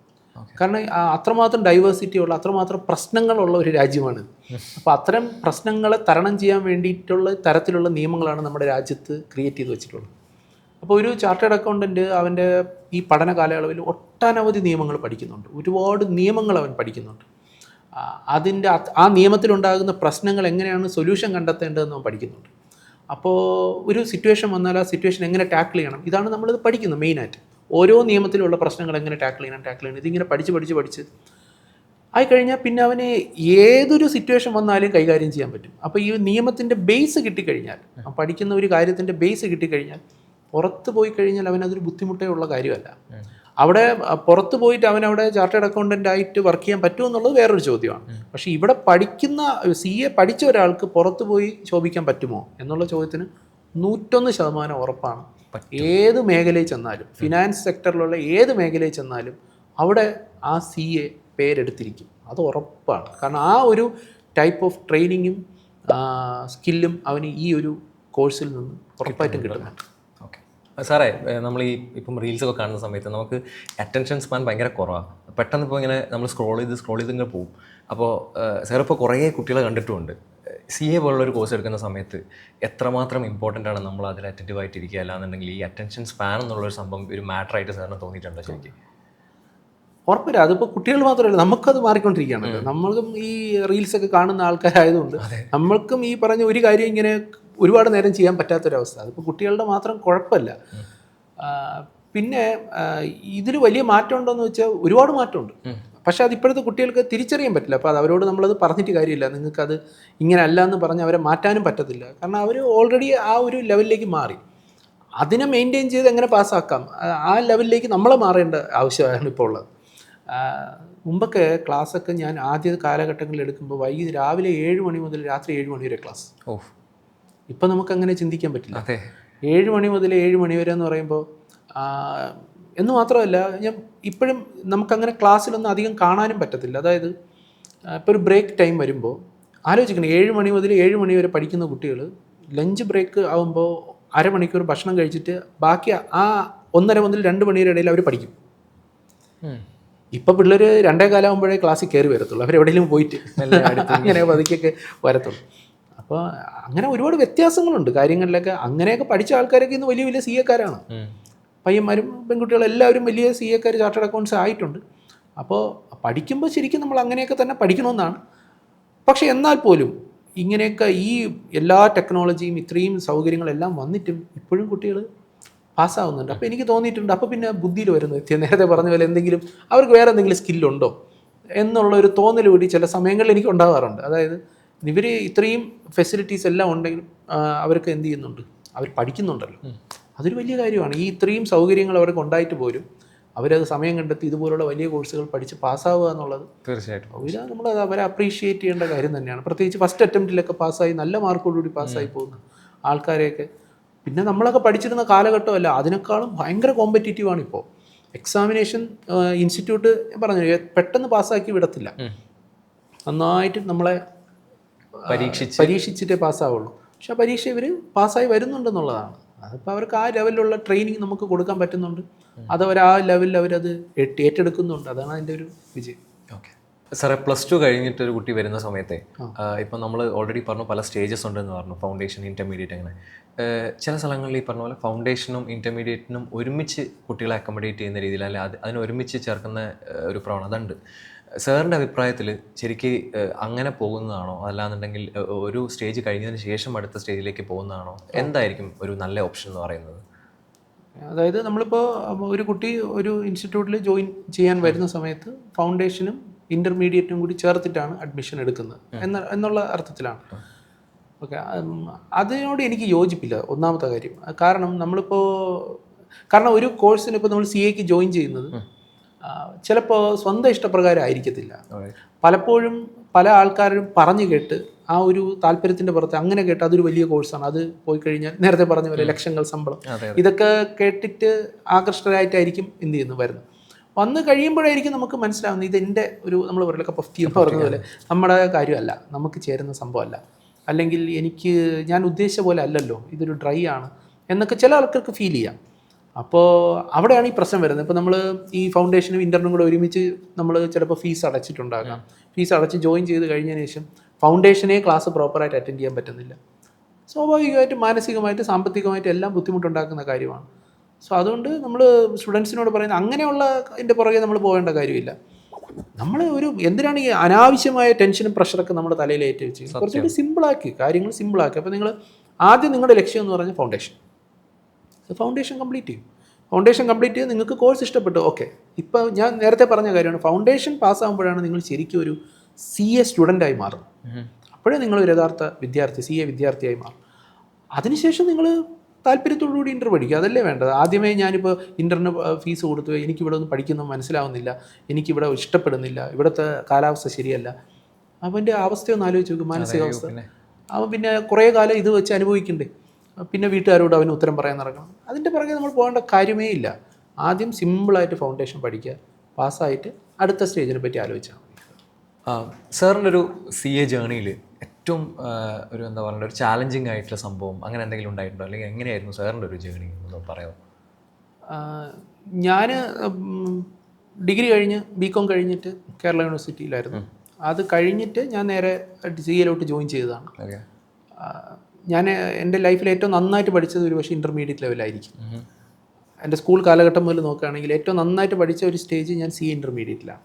കാരണം അത്രമാത്രം ഡൈവേഴ്സിറ്റി ഉള്ള, അത്രമാത്രം പ്രശ്നങ്ങളുള്ള ഒരു രാജ്യമാണ്. അപ്പോൾ അത്തരം പ്രശ്നങ്ങളെ തരണം ചെയ്യാൻ വേണ്ടിയിട്ടുള്ള തരത്തിലുള്ള നിയമങ്ങളാണ് നമ്മുടെ രാജ്യത്ത് ക്രിയേറ്റ് ചെയ്ത് വെച്ചിട്ടുള്ളത്. അപ്പോൾ ഒരു ചാർട്ടേഡ് അക്കൗണ്ടൻറ്റ് അവൻ്റെ ഈ പഠന കാലയളവിൽ ഒട്ടനവധി നിയമങ്ങൾ പഠിക്കുന്നുണ്ട്, ഒരുപാട് നിയമങ്ങൾ അവൻ പഠിക്കുന്നുണ്ട്. ആ നിയമത്തിലുണ്ടാകുന്ന പ്രശ്നങ്ങൾ എങ്ങനെയാണ് സൊല്യൂഷൻ കണ്ടെത്തേണ്ടതെന്ന് അവൻ പഠിക്കുന്നുണ്ട്. അപ്പോൾ ഒരു സിറ്റുവേഷൻ വന്നാൽ ആ സിറ്റുവേഷൻ എങ്ങനെ ടാക്കിൾ ചെയ്യണം, ഇതാണ് നമ്മളിത് പഠിക്കുന്നത് മെയിനായിട്ട്. ഓരോ നിയമത്തിലുള്ള പ്രശ്നങ്ങൾ എങ്ങനെ ടാക്കിൾ ചെയ്യണം ഇതിങ്ങനെ പഠിച്ച് ആയിക്കഴിഞ്ഞാൽ പിന്നെ അവന് ഏതൊരു സിറ്റുവേഷൻ വന്നാലും കൈകാര്യം ചെയ്യാൻ പറ്റും. അപ്പോൾ ഈ നിയമത്തിൻ്റെ ബേസ് കിട്ടിക്കഴിഞ്ഞാൽ, പഠിക്കുന്ന ഒരു കാര്യത്തിൻ്റെ ബേസ് കിട്ടിക്കഴിഞ്ഞാൽ പുറത്ത് പോയി കഴിഞ്ഞാൽ അവനതൊരു ബുദ്ധിമുട്ടേ ഉള്ള കാര്യമല്ല. അവിടെ പുറത്ത് പോയിട്ട് അവനവിടെ ചാർട്ടേഡ് അക്കൗണ്ടൻ്റ് ആയിട്ട് വർക്ക് ചെയ്യാൻ പറ്റുമോ എന്നുള്ളത് വേറൊരു ചോദ്യമാണ്. പക്ഷേ ഇവിടെ പഠിക്കുന്ന CA പഠിച്ച ഒരാൾക്ക് പുറത്ത് പോയി ശോഭിക്കാൻ പറ്റുമോ എന്നുള്ള ചോദ്യത്തിന് 101% ഉറപ്പാണ്. ഏത് മേഖലയിൽ ചെന്നാലും, ഫിനാൻസ് സെക്ടറിലുള്ള ഏത് മേഖലയിൽ ചെന്നാലും അവിടെ ആ CA പേരെടുത്തിരിക്കും, അത് ഉറപ്പാണ്. കാരണം ആ ഒരു ടൈപ്പ് ഓഫ് ട്രെയിനിങ്ങും സ്കില്ലും അവന് ഈ ഒരു കോഴ്സിൽ നിന്ന് ഉറപ്പായിട്ടും കിട്ടുന്നുണ്ട്. സാറേ, നമ്മൾ ഇപ്പം റീൽസൊക്കെ കാണുന്ന സമയത്ത് നമുക്ക് അറ്റൻഷൻ സ്പാൻ ഭയങ്കര കുറവാണ്. പെട്ടെന്ന് ഇപ്പോൾ ഇങ്ങനെ നമ്മൾ സ്ക്രോൾ ചെയ്ത് ഇങ്ങനെ പോകും. അപ്പോൾ സാർ ഇപ്പോൾ കുറേ കുട്ടികളെ കണ്ടിട്ടുമുണ്ട്. CA പോലുള്ളൊരു കോഴ്സ് എടുക്കുന്ന സമയത്ത് എത്രമാത്രം ഇമ്പോർട്ടൻ്റ് ആണ് നമ്മൾ അതിൽ അറ്റൻറ്റീവ് ആയിട്ടിരിക്കുക, അല്ലാന്നുണ്ടെങ്കിൽ ഈ അറ്റൻഷൻ സ്പാൻ എന്നുള്ളൊരു സംഭവം ഒരു മാറ്ററായിട്ട് സാറിന് തോന്നിയിട്ടുണ്ടോ? ശരിക്കും ഉറപ്പില്ല. അതിപ്പോൾ കുട്ടികൾ മാത്രമല്ല, നമുക്കത് മാറിക്കൊണ്ടിരിക്കുകയാണല്ലോ. നമ്മൾക്കും ഈ റീൽസൊക്കെ കാണുന്ന ആൾക്കാരായതുകൊണ്ട് നമ്മൾക്കും ഈ പറഞ്ഞ ഒരു കാര്യം ഇങ്ങനെ ഒരുപാട് നേരം ചെയ്യാൻ പറ്റാത്തൊരവസ്ഥ. അതിപ്പോൾ കുട്ടികളുടെ മാത്രം കുഴപ്പമില്ല. പിന്നെ ഇതിൽ വലിയ മാറ്റം ഉണ്ടോയെന്ന് വെച്ചാൽ ഒരുപാട് മാറ്റമുണ്ട്. പക്ഷേ അത് ഇപ്പോഴത്തെ കുട്ടികൾക്ക് തിരിച്ചറിയാൻ പറ്റില്ല. അപ്പോൾ അത് അവരോട് നമ്മളത് പറഞ്ഞിട്ട് കാര്യമില്ല, നിങ്ങൾക്കത് ഇങ്ങനെ അല്ല എന്ന് പറഞ്ഞ് അവരെ മാറ്റാനും പറ്റത്തില്ല. കാരണം അവർ ഓൾറെഡി ആ ഒരു ലെവലിലേക്ക് മാറി. അതിനെ മെയിൻറ്റെയിൻ ചെയ്ത് എങ്ങനെ പാസ്സാക്കാം, ആ ലെവലിലേക്ക് നമ്മൾ മാറേണ്ട ആവശ്യമാണ് ഇപ്പോൾ ഉള്ളത്. മുമ്പൊക്കെ ക്ലാസ്സൊക്കെ ഞാൻ ആദ്യ കാലഘട്ടങ്ങളിൽ എടുക്കുമ്പോൾ രാവിലെ 7 മണി മുതൽ രാത്രി 7 മണി വരെ ക്ലാസ്. ഇപ്പം നമുക്കങ്ങനെ ചിന്തിക്കാൻ പറ്റില്ല. 7 മണി മുതൽ 7 മണി വരെ എന്ന് പറയുമ്പോൾ, എന്ന് മാത്രമല്ല ഞാൻ ഇപ്പോഴും നമുക്കങ്ങനെ ക്ലാസ്സിലൊന്നും അധികം കാണാനും പറ്റത്തില്ല. അതായത് ഇപ്പോൾ ഒരു ബ്രേക്ക് ടൈം വരുമ്പോൾ ആലോചിക്കണം, 7 മണി മുതൽ 7 മണി വരെ പഠിക്കുന്ന കുട്ടികൾ ലഞ്ച് ബ്രേക്ക് ആകുമ്പോൾ അരമണിക്കൂർ ഭക്ഷണം കഴിച്ചിട്ട് ബാക്കി ആ 1:30 മുതൽ 2 മണി വരെ ഇടയിൽ അവർ പഠിക്കും. ഇപ്പം പിള്ളേർ 2:15 ആകുമ്പോഴേ ക്ലാസ്സിൽ കയറി വരത്തുള്ളൂ, അവരെവിടെയെങ്കിലും പോയിട്ട് അങ്ങനെ പതുക്കെയൊക്കെ വരത്തുള്ളൂ. അപ്പോൾ അങ്ങനെ ഒരുപാട് വ്യത്യാസങ്ങളുണ്ട് കാര്യങ്ങളിലൊക്കെ. അങ്ങനെയൊക്കെ പഠിച്ച ആൾക്കാരൊക്കെ ഇന്ന് വലിയ വലിയ CA-ക്കാരാണ്. പയ്യന്മാരും പെൺകുട്ടികളും എല്ലാവരും വലിയ CA-ക്കാർ, ചാർട്ടേഡ് അക്കൗണ്ട്സ് ആയിട്ടുണ്ട്. അപ്പോൾ പഠിക്കുമ്പോൾ ശരിക്കും നമ്മൾ അങ്ങനെയൊക്കെ തന്നെ പഠിക്കണമെന്നാണ്. പക്ഷേ എന്നാൽ പോലും ഇങ്ങനെയൊക്കെ ഈ എല്ലാ ടെക്നോളജിയും ഇത്രയും സൗകര്യങ്ങളെല്ലാം വന്നിട്ടും ഇപ്പോഴും കുട്ടികൾ പാസ്സാവുന്നുണ്ട്. അപ്പോൾ എനിക്ക് തോന്നിയിട്ടുണ്ട്, അപ്പോൾ പിന്നെ ബുദ്ധിയിൽ വരുന്നത് നേരത്തെ പറഞ്ഞ പോലെ എന്തെങ്കിലും അവർക്ക് വേറെ എന്തെങ്കിലും സ്കില്ലുണ്ടോ എന്നുള്ളൊരു തോന്നൽ കൂടി ചില സമയങ്ങളിൽ എനിക്ക് ഉണ്ടാകാറുണ്ട്. അതായത് ഇവർ ഇത്രയും ഫെസിലിറ്റീസ് എല്ലാം ഉണ്ടെങ്കിലും അവർക്ക് എന്ത് ചെയ്യുന്നുണ്ട്, അവർ പഠിക്കുന്നുണ്ടല്ലോ, അതൊരു വലിയ കാര്യമാണ്. ഈ ഇത്രയും സൗകര്യങ്ങൾ അവർക്ക് ഉണ്ടായിട്ട് പോലും അവരത് സമയം കണ്ടെത്തി ഇതുപോലുള്ള വലിയ കോഴ്സുകൾ പഠിച്ച് പാസ്സാവുക എന്നുള്ളത് തീർച്ചയായിട്ടും നമ്മളത് അവരെ അപ്രീഷിയേറ്റ് ചെയ്യേണ്ട കാര്യം തന്നെയാണ്. പ്രത്യേകിച്ച് ഫസ്റ്റ് അറ്റംപ്റ്റിലൊക്കെ പാസ്സായി നല്ല മാർക്കോടുകൂടി പാസ്സായി പോകുന്ന ആൾക്കാരെയൊക്കെ. പിന്നെ നമ്മളൊക്കെ പഠിച്ചിരുന്ന കാലഘട്ടമല്ല, അതിനേക്കാളും ഭയങ്കര കോമ്പറ്റീറ്റീവാണ് ഇപ്പോൾ. എക്സാമിനേഷൻ ഇൻസ്റ്റിറ്റ്യൂട്ട് പറഞ്ഞു പെട്ടെന്ന് പാസ്സാക്കി വിടത്തില്ല, നന്നായിട്ട് നമ്മളെ പരീക്ഷിച്ചിട്ടേ പാസ്സാവുള്ളൂ. പക്ഷെ ആ പരീക്ഷ ഇവർ പാസ്സായി വരുന്നുണ്ടെന്നുള്ളതാണ്. അതിപ്പോൾ അവർക്ക് ആ ലെവലിലുള്ള ട്രെയിനിങ് നമുക്ക് കൊടുക്കാൻ പറ്റുന്നുണ്ട്, അതവർ ആ ലെവലിൽ അവരത് ഏറ്റെടുക്കുന്നുണ്ട്. അതാണ് അതിൻ്റെ ഒരു വിജയം. ഓക്കെ സാറേ, +2 കഴിഞ്ഞിട്ടൊരു കുട്ടി വരുന്ന സമയത്തെ ഇപ്പം നമ്മൾ ഓൾറെഡി പറഞ്ഞു പല സ്റ്റേജസ് ഉണ്ടെന്ന് പറഞ്ഞു, ഫൗണ്ടേഷൻ, ഇൻ്റർമീഡിയറ്റ്, അങ്ങനെ ചില സ്ഥലങ്ങളിൽ ഈ പറഞ്ഞ പോലെ ഫൗണ്ടേഷനും ഇൻ്റർമീഡിയറ്റിനും ഒരുമിച്ച് കുട്ടികളെ അക്കോമഡേറ്റ് ചെയ്യുന്ന രീതിയിൽ, അല്ലെ അതിന് ഒരുമിച്ച് ചേർക്കുന്ന ഒരു പ്രവണത ഉണ്ട്. സാറിൻ്റെ അഭിപ്രായത്തിൽ ശരിക്ക് അങ്ങനെ പോകുന്നതാണോ, അല്ലാന്നുണ്ടെങ്കിൽ ഒരു സ്റ്റേജ് കഴിഞ്ഞതിന് ശേഷം അടുത്ത സ്റ്റേജിലേക്ക് പോകുന്നതാണോ? എന്തായിരിക്കും ഒരു നല്ല ഓപ്ഷൻ എന്ന് പറയുന്നത്? അതായത് നമ്മളിപ്പോൾ ഒരു കുട്ടി ഒരു ഇൻസ്റ്റിറ്റ്യൂട്ടിൽ ജോയിൻ ചെയ്യാൻ വരുന്ന സമയത്ത് ഫൗണ്ടേഷനും ഇൻ്റർമീഡിയറ്റും കൂടി ചേർത്തിട്ടാണ് അഡ്മിഷൻ എടുക്കുന്നത് എന്നുള്ള അർത്ഥത്തിലാണ്. ഓക്കെ, അതിനോട് എനിക്ക് യോജിപ്പില്ല. ഒന്നാമത്തെ കാര്യം, കാരണം ഒരു കോഴ്സിന് ഇപ്പോൾ നമ്മൾ CA-ക്ക് ജോയിൻ ചെയ്യുന്നത് ചിലപ്പോൾ സ്വന്തം ഇഷ്ടപ്രകാരം ആയിരിക്കത്തില്ല. പലപ്പോഴും പല ആൾക്കാരും പറഞ്ഞു കേട്ട് ആ ഒരു താല്പര്യത്തിൻ്റെ പുറത്ത് അങ്ങനെ കേട്ട് അതൊരു വലിയ കോഴ്സാണ്, അത് പോയി കഴിഞ്ഞാൽ നേരത്തെ പറഞ്ഞ പോലെ ലക്ഷങ്ങൾ ശമ്പളം, ഇതൊക്കെ കേട്ടിട്ട് ആകൃഷ്ടരായിട്ടായിരിക്കും എന്ത് ചെയ്യുന്നു വരുന്നത്. വന്ന് കഴിയുമ്പോഴായിരിക്കും നമുക്ക് മനസ്സിലാവുന്നത് ഇത് ഒരു നമ്മൾ പറയില്ല കപ്പ് ഓഫ് ടീ എന്ന് പറഞ്ഞ പോലെ നമ്മുടെ കാര്യമല്ല, നമുക്ക് ചേരുന്ന സംഭവമല്ല, അല്ലെങ്കിൽ ഞാൻ ഉദ്ദേശിച്ച പോലെ അല്ലല്ലോ, ഇതൊരു ഡ്രൈ ആണ് എന്നൊക്കെ ചില ആൾക്കാർക്ക് ഫീൽ ചെയ്യാം. അപ്പോൾ അവിടെയാണ് ഈ പ്രശ്നം വരുന്നത്. ഇപ്പോൾ നമ്മൾ ഈ ഫൗണ്ടേഷനും ഇൻ്റർനും കൂടെ ഒരുമിച്ച് നമ്മൾ ചിലപ്പോൾ ഫീസ് അടച്ചിട്ടുണ്ടാകാം. ഫീസ് അടച്ച് ജോയിൻ ചെയ്ത് കഴിഞ്ഞതിന് ശേഷം ഫൗണ്ടേഷനെ ക്ലാസ് പ്രോപ്പറായിട്ട് അറ്റൻഡ് ചെയ്യാൻ പറ്റുന്നില്ല. സ്വാഭാവികമായിട്ടും മാനസികമായിട്ട് സാമ്പത്തികമായിട്ട് എല്ലാം ബുദ്ധിമുട്ടുണ്ടാക്കുന്ന കാര്യമാണ്. സോ അതുകൊണ്ട് നമ്മൾ സ്റ്റുഡൻസിനോട് പറയുന്നത് അങ്ങനെയുള്ള ഇതിൻ്റെ പുറകെ നമ്മൾ പോകേണ്ട കാര്യമില്ല. നമ്മൾ എന്തിനാണ് ഈ അനാവശ്യമായ ടെൻഷനും പ്രഷറൊക്കെ നമ്മുടെ തലയിൽ ഏറ്റു വെച്ച് കുറച്ചുകൂടി സിമ്പിളാക്കി കാര്യങ്ങൾ സിമ്പിളാക്കി. അപ്പോൾ നിങ്ങൾ ആദ്യം നിങ്ങളുടെ ലക്ഷ്യം എന്ന് പറഞ്ഞാൽ ഫൗണ്ടേഷൻ കംപ്ലീറ്റ് ചെയ്യും. ഫൗണ്ടേഷൻ കംപ്ലീറ്റ് ചെയ്ത് നിങ്ങൾക്ക് കോഴ്സ് ഇഷ്ടപ്പെട്ടു, ഓക്കെ. ഇപ്പോൾ ഞാൻ നേരത്തെ പറഞ്ഞ കാര്യമാണ്, ഫൗണ്ടേഷൻ പാസ്സാകുമ്പോഴാണ് നിങ്ങൾ ശരിക്കും ഒരു CA സ്റ്റുഡൻ്റായി മാറുന്നത്. അപ്പോഴേ നിങ്ങളൊരു യഥാർത്ഥ വിദ്യാർത്ഥി, CA വിദ്യാർത്ഥിയായി മാറും. അതിനുശേഷം നിങ്ങൾ താല്പര്യത്തോടുകൂടി ഇൻ്റർ പഠിക്കുക, അതല്ലേ വേണ്ടത്. ആദ്യമേ ഞാനിപ്പോൾ ഇൻ്ററിന് ഫീസ് കൊടുത്തു, എനിക്കിവിടെ ഒന്നും പഠിക്കുന്നത് മനസ്സിലാവുന്നില്ല, എനിക്കിവിടെ ഇഷ്ടപ്പെടുന്നില്ല, ഇവിടുത്തെ കാലാവസ്ഥ ശരിയല്ല, അവൻ്റെ അവസ്ഥയൊന്ന് ആലോചിച്ച് നോക്കും, മാനസികാവസ്ഥ. അവൻ പിന്നെ കുറേ കാലം ഇത് വെച്ച് അനുഭവിക്കണ്ടേ, പിന്നെ വീട്ടുകാരോട് അവന് ഉത്തരം പറയാൻ നടക്കണം. അതിൻ്റെ പുറകെ നമ്മൾ പോകേണ്ട കാര്യമേ ഇല്ല. ആദ്യം സിമ്പിളായിട്ട് ഫൗണ്ടേഷൻ പഠിക്കുക, പാസ്സായിട്ട് അടുത്ത സ്റ്റേജിനെ പറ്റി ആലോചിച്ചാൽ മതി. സാറിൻ്റെ ഒരു CA ജേർണിയിൽ ഏറ്റവും ഒരു എന്താ പറയുക ഒരു ചാലഞ്ചിങ് ആയിട്ടുള്ള സംഭവം അങ്ങനെ എന്തെങ്കിലും ഉണ്ടായിട്ടുണ്ടോ, അല്ലെങ്കിൽ എങ്ങനെയായിരുന്നു സാറിൻ്റെ ഒരു ജേർണി എന്ന് പറയാമോ? ഞാൻ ഡിഗ്രി കഴിഞ്ഞ് BCom കഴിഞ്ഞിട്ട് കേരള യൂണിവേഴ്സിറ്റിയിലായിരുന്നു. അത് കഴിഞ്ഞിട്ട് ഞാൻ നേരെ CA-ലോട്ട് ജോയിൻ ചെയ്തതാണ്. ഞാൻ എൻ്റെ ലൈഫിൽ ഏറ്റവും നന്നായിട്ട് പഠിച്ചത് ഒരു പക്ഷേ ഇൻ്റർമീഡിയറ്റ് ലെവലായിരിക്കും. എൻ്റെ സ്കൂൾ കാലഘട്ടം മുതൽ നോക്കുകയാണെങ്കിൽ ഏറ്റവും നന്നായിട്ട് പഠിച്ച ഒരു സ്റ്റേജ് ഞാൻ CA ഇൻ്റർമീഡിയറ്റിലാണ്.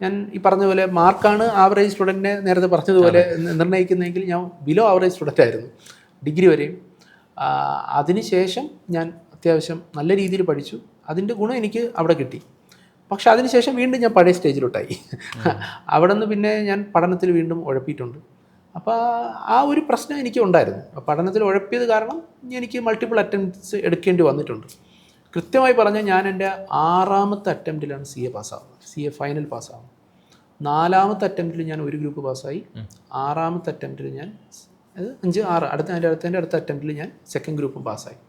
ഞാൻ ഈ പറഞ്ഞ പോലെ മാർക്കാണ് ആവറേജ് സ്റ്റുഡൻറ്റിനെ നേരത്തെ പറഞ്ഞതുപോലെ നിർണ്ണയിക്കുന്നതെങ്കിൽ ഞാൻ ബിലോ ആവറേജ് സ്റ്റുഡൻ്റ് ആയിരുന്നു ഡിഗ്രി വരെയും. അതിനുശേഷം ഞാൻ അത്യാവശ്യം നല്ല രീതിയിൽ പഠിച്ചു, അതിൻ്റെ ഗുണം എനിക്ക് അവിടെ കിട്ടി. പക്ഷെ അതിനുശേഷം വീണ്ടും ഞാൻ പഴയ സ്റ്റേജിലോട്ടായി. അവിടെ നിന്ന് പിന്നെ ഞാൻ പഠനത്തിൽ വീണ്ടും ഉഴപ്പിയിട്ടുണ്ട്. അപ്പോൾ ആ ഒരു പ്രശ്നം എനിക്ക് ഉണ്ടായിരുന്നു. പഠനത്തിൽ ഉഴപ്പിയത് കാരണം എനിക്ക് മൾട്ടിപ്പിൾ അറ്റംപ്റ്റ്സ് എടുക്കേണ്ടി വന്നിട്ടുണ്ട്. കൃത്യമായി പറഞ്ഞാൽ ഞാൻ എൻ്റെ 6ാമത്തെ അറ്റംപ്റ്റിലാണ് CA പാസ്സാവുന്നത്, CA ഫൈനൽ പാസ്സാവുന്നത്. 4ാമത്തെ അറ്റംപ്റ്റിൽ ഞാൻ ഒരു ഗ്രൂപ്പ് പാസ്സായി. 6ാമത്തെ അറ്റംപ്റ്റിൽ ഞാൻ 5, 6 അടുത്ത അറ്റംപ്റ്റിൽ ഞാൻ സെക്കൻഡ് ഗ്രൂപ്പും പാസ്സായി.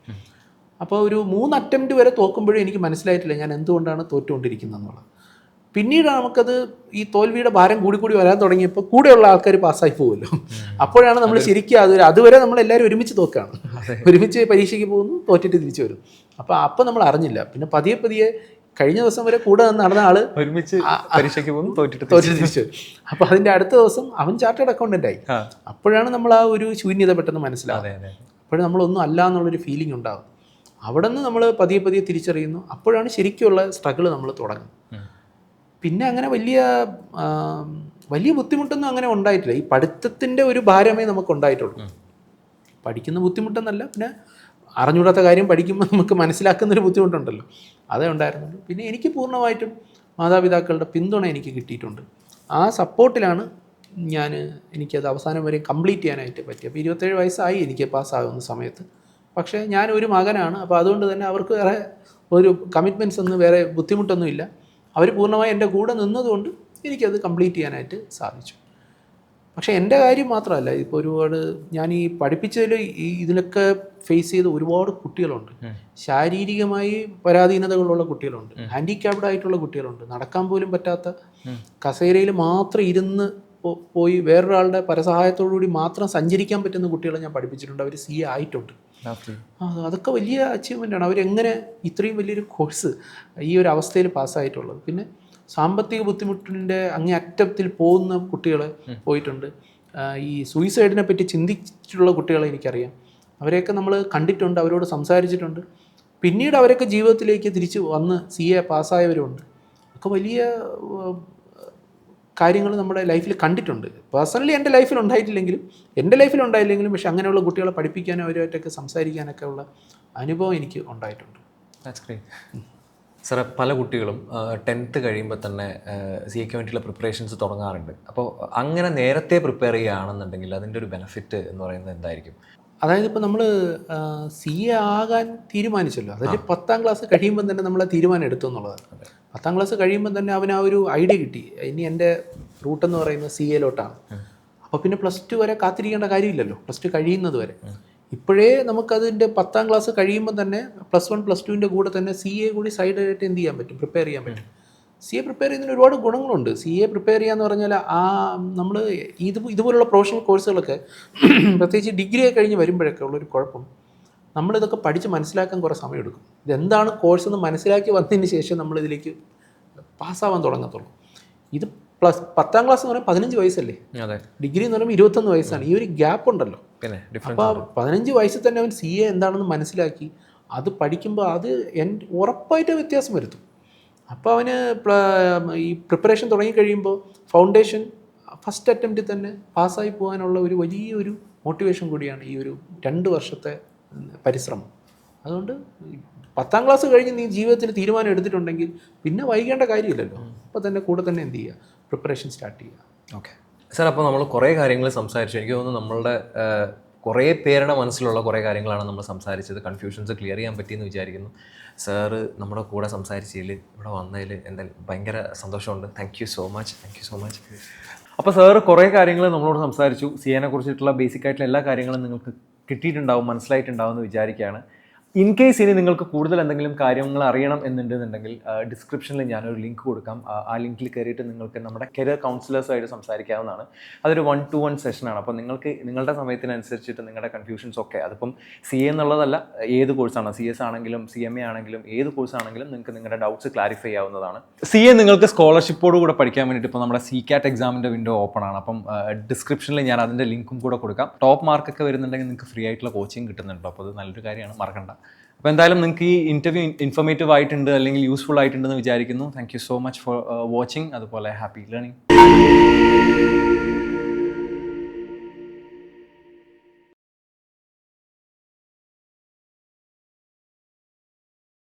അപ്പോൾ ഒരു 3 അറ്റംപ്റ്റ് വരെ തോക്കുമ്പോഴും എനിക്ക് മനസ്സിലായിട്ടില്ല ഞാൻ എന്തുകൊണ്ടാണ് തോറ്റുകൊണ്ടിരിക്കുന്നത് എന്നുള്ളത്. പിന്നീട് നമുക്കത് ഈ തോൽവിയുടെ ഭാരം കൂടി വരാൻ തുടങ്ങിയപ്പോൾ കൂടെയുള്ള ആൾക്കാർ പാസ്സായി പോകുമല്ലോ. അപ്പോഴാണ് നമ്മൾ ശരിക്കും അതുവരെ നമ്മൾ എല്ലാവരും ഒരുമിച്ച് തോക്കുകയാണ്, ഒരുമിച്ച് പരീക്ഷയ്ക്ക് പോകുന്നു, തോറ്റിട്ട് തിരിച്ചു വരും. അപ്പോൾ നമ്മൾ അറിഞ്ഞില്ല. പിന്നെ പതിയെ കഴിഞ്ഞ ദിവസം വരെ കൂടെ നിന്ന് നടന്ന ആള് ഒരുമിച്ച് പരീക്ഷയ്ക്ക് പോകുന്നു, തോറ്റിട്ട് തിരിച്ചു വരും. അപ്പോൾ അതിൻ്റെ അടുത്ത ദിവസം അവൻ ചാർട്ടേഡ് അക്കൗണ്ടൻ്റ് ആയി. അപ്പോഴാണ് നമ്മൾ ആ ഒരു ശൂന്യത പെട്ടെന്ന് മനസ്സിലാവുന്നത്. അപ്പോഴും നമ്മളൊന്നും അല്ല എന്നുള്ളൊരു ഫീലിംഗ് ഉണ്ടാകും. അവിടെ നിന്ന് നമ്മൾ പതിയെ തിരിച്ചറിയുന്നു. അപ്പോഴാണ് ശരിക്കുള്ള സ്ട്രഗിൾ നമ്മൾ തുടങ്ങുന്നത്. പിന്നെ അങ്ങനെ വലിയ ബുദ്ധിമുട്ടൊന്നും അങ്ങനെ ഉണ്ടായിട്ടില്ല. ഈ പഠിത്തത്തിൻ്റെ ഒരു ഭാരമേ നമുക്ക് ഉണ്ടായിട്ടുള്ളൂ. പഠിക്കുന്ന ബുദ്ധിമുട്ടെന്നല്ല, പിന്നെ അറിഞ്ഞൂടാത്ത കാര്യം പഠിക്കുമ്പോൾ നമുക്ക് മനസ്സിലാക്കുന്നൊരു ബുദ്ധിമുട്ടുണ്ടല്ലോ, അതേ ഉണ്ടായിരുന്നുള്ളൂ. പിന്നെ എനിക്ക് പൂർണ്ണമായിട്ടും മാതാപിതാക്കളുടെ പിന്തുണ എനിക്ക് കിട്ടിയിട്ടുണ്ട്. ആ സപ്പോർട്ടിലാണ് എനിക്കത് അവസാനം വരെ കംപ്ലീറ്റ് ചെയ്യാനായിട്ട് പറ്റി. അപ്പോൾ 27 വയസ്സായി എനിക്ക് പാസ്സാകുന്ന സമയത്ത്. പക്ഷേ ഞാനൊരു മകനാണ്. അപ്പോൾ അതുകൊണ്ട് തന്നെ അവർക്ക് വേറെ ഒരു കമ്മിറ്റ്മെൻറ്റ്സ് ഒന്നും, വേറെ ബുദ്ധിമുട്ടൊന്നുമില്ല. അവർ പൂർണ്ണമായി എൻ്റെ കൂടെ നിന്നതുകൊണ്ട് എനിക്കത് കംപ്ലീറ്റ് ചെയ്യാനായിട്ട് സാധിച്ചു. പക്ഷേ എൻ്റെ കാര്യം മാത്രമല്ല, ഇപ്പോൾ ഒരുപാട് ഞാൻ ഈ പഠിപ്പിച്ചതിൽ ഇതിലൊക്കെ ഫേസ് ചെയ്ത ഒരുപാട് കുട്ടികളുണ്ട്. ശാരീരികമായി പരാധീനതകളുള്ള കുട്ടികളുണ്ട്, ഹാൻഡിക്യാപ്ഡ് ആയിട്ടുള്ള കുട്ടികളുണ്ട്, നടക്കാൻ പോലും പറ്റാത്ത, കസേരയിൽ മാത്രം ഇരുന്ന് പോയി വേറൊരാളുടെ പരസഹായത്തോടുകൂടി മാത്രം സഞ്ചരിക്കാൻ പറ്റുന്ന കുട്ടികളെ ഞാൻ പഠിപ്പിച്ചിട്ടുണ്ട്. അവർ CA ആയിട്ടുണ്ട്. അതൊക്കെ വലിയ അച്ചീവ്മെൻ്റാണ്. അവരെങ്ങനെ ഇത്രയും വലിയൊരു കോഴ്സ് ഈ ഒരു അവസ്ഥയിൽ പാസ്സായിട്ടുള്ളത്. പിന്നെ സാമ്പത്തിക ബുദ്ധിമുട്ടിൻ്റെ അങ്ങേയറ്റത്തിൽ പോകുന്ന കുട്ടികൾ പോയിട്ടുണ്ട്. ഈ സൂയിസൈഡിനെ പറ്റി ചിന്തിച്ചിട്ടുള്ള കുട്ടികളെ എനിക്കറിയാം. അവരെയൊക്കെ നമ്മൾ കണ്ടിട്ടുണ്ട്, അവരോട് സംസാരിച്ചിട്ടുണ്ട്. പിന്നീട് അവരൊക്കെ ജീവിതത്തിലേക്ക് തിരിച്ച് വന്ന് CA പാസ്സായവരുണ്ട്. ഒക്കെ വലിയ കാര്യങ്ങൾ നമ്മുടെ ലൈഫിൽ കണ്ടിട്ടുണ്ട്. പേഴ്സണലി എൻ്റെ ലൈഫിൽ ഉണ്ടായിട്ടില്ലെങ്കിലും പക്ഷെ അങ്ങനെയുള്ള കുട്ടികളെ പഠിപ്പിക്കാനും അവരുമായിട്ടൊക്കെ സംസാരിക്കാനൊക്കെ ഉള്ള അനുഭവം എനിക്ക് ഉണ്ടായിട്ടുണ്ട്. That's great. സാറേ, പല കുട്ടികളും 10th കഴിയുമ്പോൾ തന്നെ CAക്ക് വേണ്ടിയിട്ടുള്ള പ്രിപ്പറേഷൻസ് തുടങ്ങാറുണ്ട്. അപ്പോൾ അങ്ങനെ നേരത്തെ പ്രിപ്പയർ ചെയ്യുകയാണെന്നുണ്ടെങ്കിൽ അതിൻ്റെ ഒരു ബെനിഫിറ്റ് എന്ന് പറയുന്നത് എന്തായിരിക്കും? അതായത് ഇപ്പോൾ നമ്മൾ CA ആകാൻ തീരുമാനിച്ചല്ലോ, അതായത് 10ാം ക്ലാസ് കഴിയുമ്പോൾ തന്നെ നമ്മൾ ആ തീരുമാനം എടുത്തു എന്നുള്ളതാണ്. 10ാം ക്ലാസ് കഴിയുമ്പോൾ തന്നെ അവന് ആ ഒരു ഐഡിയ കിട്ടി, ഇനി എൻ്റെ റൂട്ടെന്ന് പറയുന്നത് CAയിലോട്ടാണ്. അപ്പോൾ പിന്നെ +2 വരെ കാത്തിരിക്കേണ്ട കാര്യമില്ലല്ലോ, +2 കഴിയുന്നത് വരെ. ഇപ്പോഴേ നമുക്കതിൻ്റെ 10ാം ക്ലാസ് കഴിയുമ്പോൾ തന്നെ +1 +2ൻ്റെ കൂടെ തന്നെ CA കൂടി സൈഡായിട്ട് എന്ത് ചെയ്യാൻ പറ്റും, പ്രിപ്പയർ ചെയ്യാൻ പറ്റും. CA പ്രിപ്പയർ ചെയ്യുന്നതിന് ഒരുപാട് ഗുണങ്ങളുണ്ട്. CA പ്രിപ്പയർ ചെയ്യാന്ന് പറഞ്ഞാൽ നമ്മൾ ഇതുപോലുള്ള പ്രൊഫഷണൽ കോഴ്സുകളൊക്കെ പ്രത്യേകിച്ച് ഡിഗ്രിയെ കഴിഞ്ഞ് വരുമ്പോഴൊക്കെ ഉള്ളൊരു കുഴപ്പം, നമ്മളിതൊക്കെ പഠിച്ച് മനസ്സിലാക്കാൻ കുറേ സമയമെടുക്കും. ഇതെന്താണ് കോഴ്സ് എന്ന് മനസ്സിലാക്കി വന്നതിന് ശേഷം നമ്മളിതിലേക്ക് പാസ്സാവാൻ തുടങ്ങത്തുള്ളൂ. ഇത് 10ാം ക്ലാസ് എന്ന് പറയുമ്പോൾ 15 വയസ്സല്ലേ, ഡിഗ്രി എന്ന് പറയുമ്പോൾ 21 വയസ്സാണ്. ഈ ഒരു ഗ്യാപ്പ് ഉണ്ടല്ലോ. അപ്പോൾ 15 വയസ്സിൽ തന്നെ അവൻ CA എന്താണെന്ന് മനസ്സിലാക്കി അത് പഠിക്കുമ്പോൾ അത് ഉറപ്പായിട്ട് വ്യത്യാസം വരുത്തും. അപ്പോൾ അവന് ഈ പ്രിപ്പറേഷൻ തുടങ്ങിക്കഴിയുമ്പോൾ ഫൗണ്ടേഷൻ ഫസ്റ്റ് അറ്റംപ്റ്റിൽ തന്നെ പാസ്സായി പോകാനുള്ള ഒരു വലിയൊരു മോട്ടിവേഷൻ കൂടിയാണ് ഈ ഒരു 2 വർഷത്തെ പരിശ്രമം. അതുകൊണ്ട് 10ാം ക്ലാസ് കഴിഞ്ഞ് നീ ജീവിതത്തിൽ തീരുമാനം എടുത്തിട്ടുണ്ടെങ്കിൽ പിന്നെ വൈകേണ്ട കാര്യമില്ലല്ലോ. അപ്പോൾ തന്നെ കൂടെ തന്നെ എന്ത് ചെയ്യുക, പ്രിപ്പറേഷൻ സ്റ്റാർട്ട് ചെയ്യുക. ഓക്കെ സാർ, അപ്പോൾ നമ്മൾ കുറേ കാര്യങ്ങൾ സംസാരിച്ചു. എനിക്ക് തോന്നുന്നു നമ്മളുടെ കുറേ പേരുടെ മനസ്സിലുള്ള കുറേ കാര്യങ്ങളാണ് നമ്മൾ സംസാരിച്ചത്. കൺഫ്യൂഷൻസ് ക്ലിയർ ചെയ്യാൻ പറ്റിയെന്ന് വിചാരിക്കുന്നു. സാറ് നമ്മുടെ കൂടെ സംസാരിച്ചതിൽ, ഇവിടെ വന്നതിൽ എന്തായാലും ഭയങ്കര സന്തോഷമുണ്ട്. Thank you so much. അപ്പോൾ സാറ് കുറേ കാര്യങ്ങൾ നമ്മളോട് സംസാരിച്ചു. CAനെ കുറിച്ചിട്ടുള്ള ബേസിക് ആയിട്ടുള്ള എല്ലാ കാര്യങ്ങളും നിങ്ങൾക്ക് കിട്ടിയിട്ടുണ്ടാവും, മനസ്സിലായിട്ടുണ്ടാവും എന്ന് വിചാരിക്കുകയാണ്. ഇൻ കേസ് ഇനി നിങ്ങൾക്ക് കൂടുതൽ എന്തെങ്കിലും കാര്യങ്ങൾ അറിയണം എന്നുണ്ടെന്നുണ്ടെങ്കിൽ ഡിസ്ക്രിപ്ഷനിൽ ഞാനൊരു ലിങ്ക് കൊടുക്കാം. ആ ലിങ്കിൽ കയറിയിട്ട് നിങ്ങൾക്ക് നമ്മുടെ കരിയർ കൗൺസിലേഴ്സുമായിട്ട് സംസാരിക്കാവുന്നതാണ്. അതൊരു 1-to-1 സെഷനാണ്. അപ്പോൾ നിങ്ങൾക്ക് നിങ്ങളുടെ സമയത്തിനനുസരിച്ചിട്ട് നിങ്ങളുടെ കൺഫ്യൂഷൻസ് ഒക്കെ, അതിപ്പം CA എന്നുള്ളതല്ല, ഏത് കോഴ്സാണ്, CS ആണെങ്കിലും CMA ആണെങ്കിലും ഏത് കോഴ്സ് ആണെങ്കിലും നിങ്ങൾക്ക് നിങ്ങളുടെ ഡൗട്ട്സ് ക്ലാരിഫൈ ചെയ്യാവുന്നതാണ്. CA നിങ്ങൾക്ക് സ്കോളർഷിപ്പോട് കൂടെ പഠിക്കാൻ വേണ്ടിയിട്ട് ഇപ്പോൾ നമ്മുടെ CCAT എക്സാമിൻ്റെ വിൻഡോ ഓപ്പൺ ആണ്. അപ്പം ഡിസ്ക്രിപ്ഷനിൽ ഞാൻ അതിൻ്റെ ലിങ്കും കൂടെ കൊടുക്കാം. ടോപ്പ് മാർക്കൊക്കെ വരുന്നുണ്ടെങ്കിൽ നിങ്ങൾക്ക് ഫ്രീ ആയിട്ടുള്ള കോച്ചിങ് കിട്ടുന്നുണ്ട്. അപ്പോൾ അത് നല്ലൊരു കാര്യമാണ്, മറക്കണ്ട. അപ്പോൾ എന്തായാലും നിങ്ങൾക്ക് ഈ ഇൻ്റർവ്യൂ ഇൻഫോർമേറ്റീവ് ആയിട്ടുണ്ട് അല്ലെങ്കിൽ യൂസ്ഫുൾ ആയിട്ടുണ്ടെന്ന് വിചാരിക്കുന്നു. Thank you so much for watching. അതുപോലെ ഹാപ്പി ലേണിംഗ്.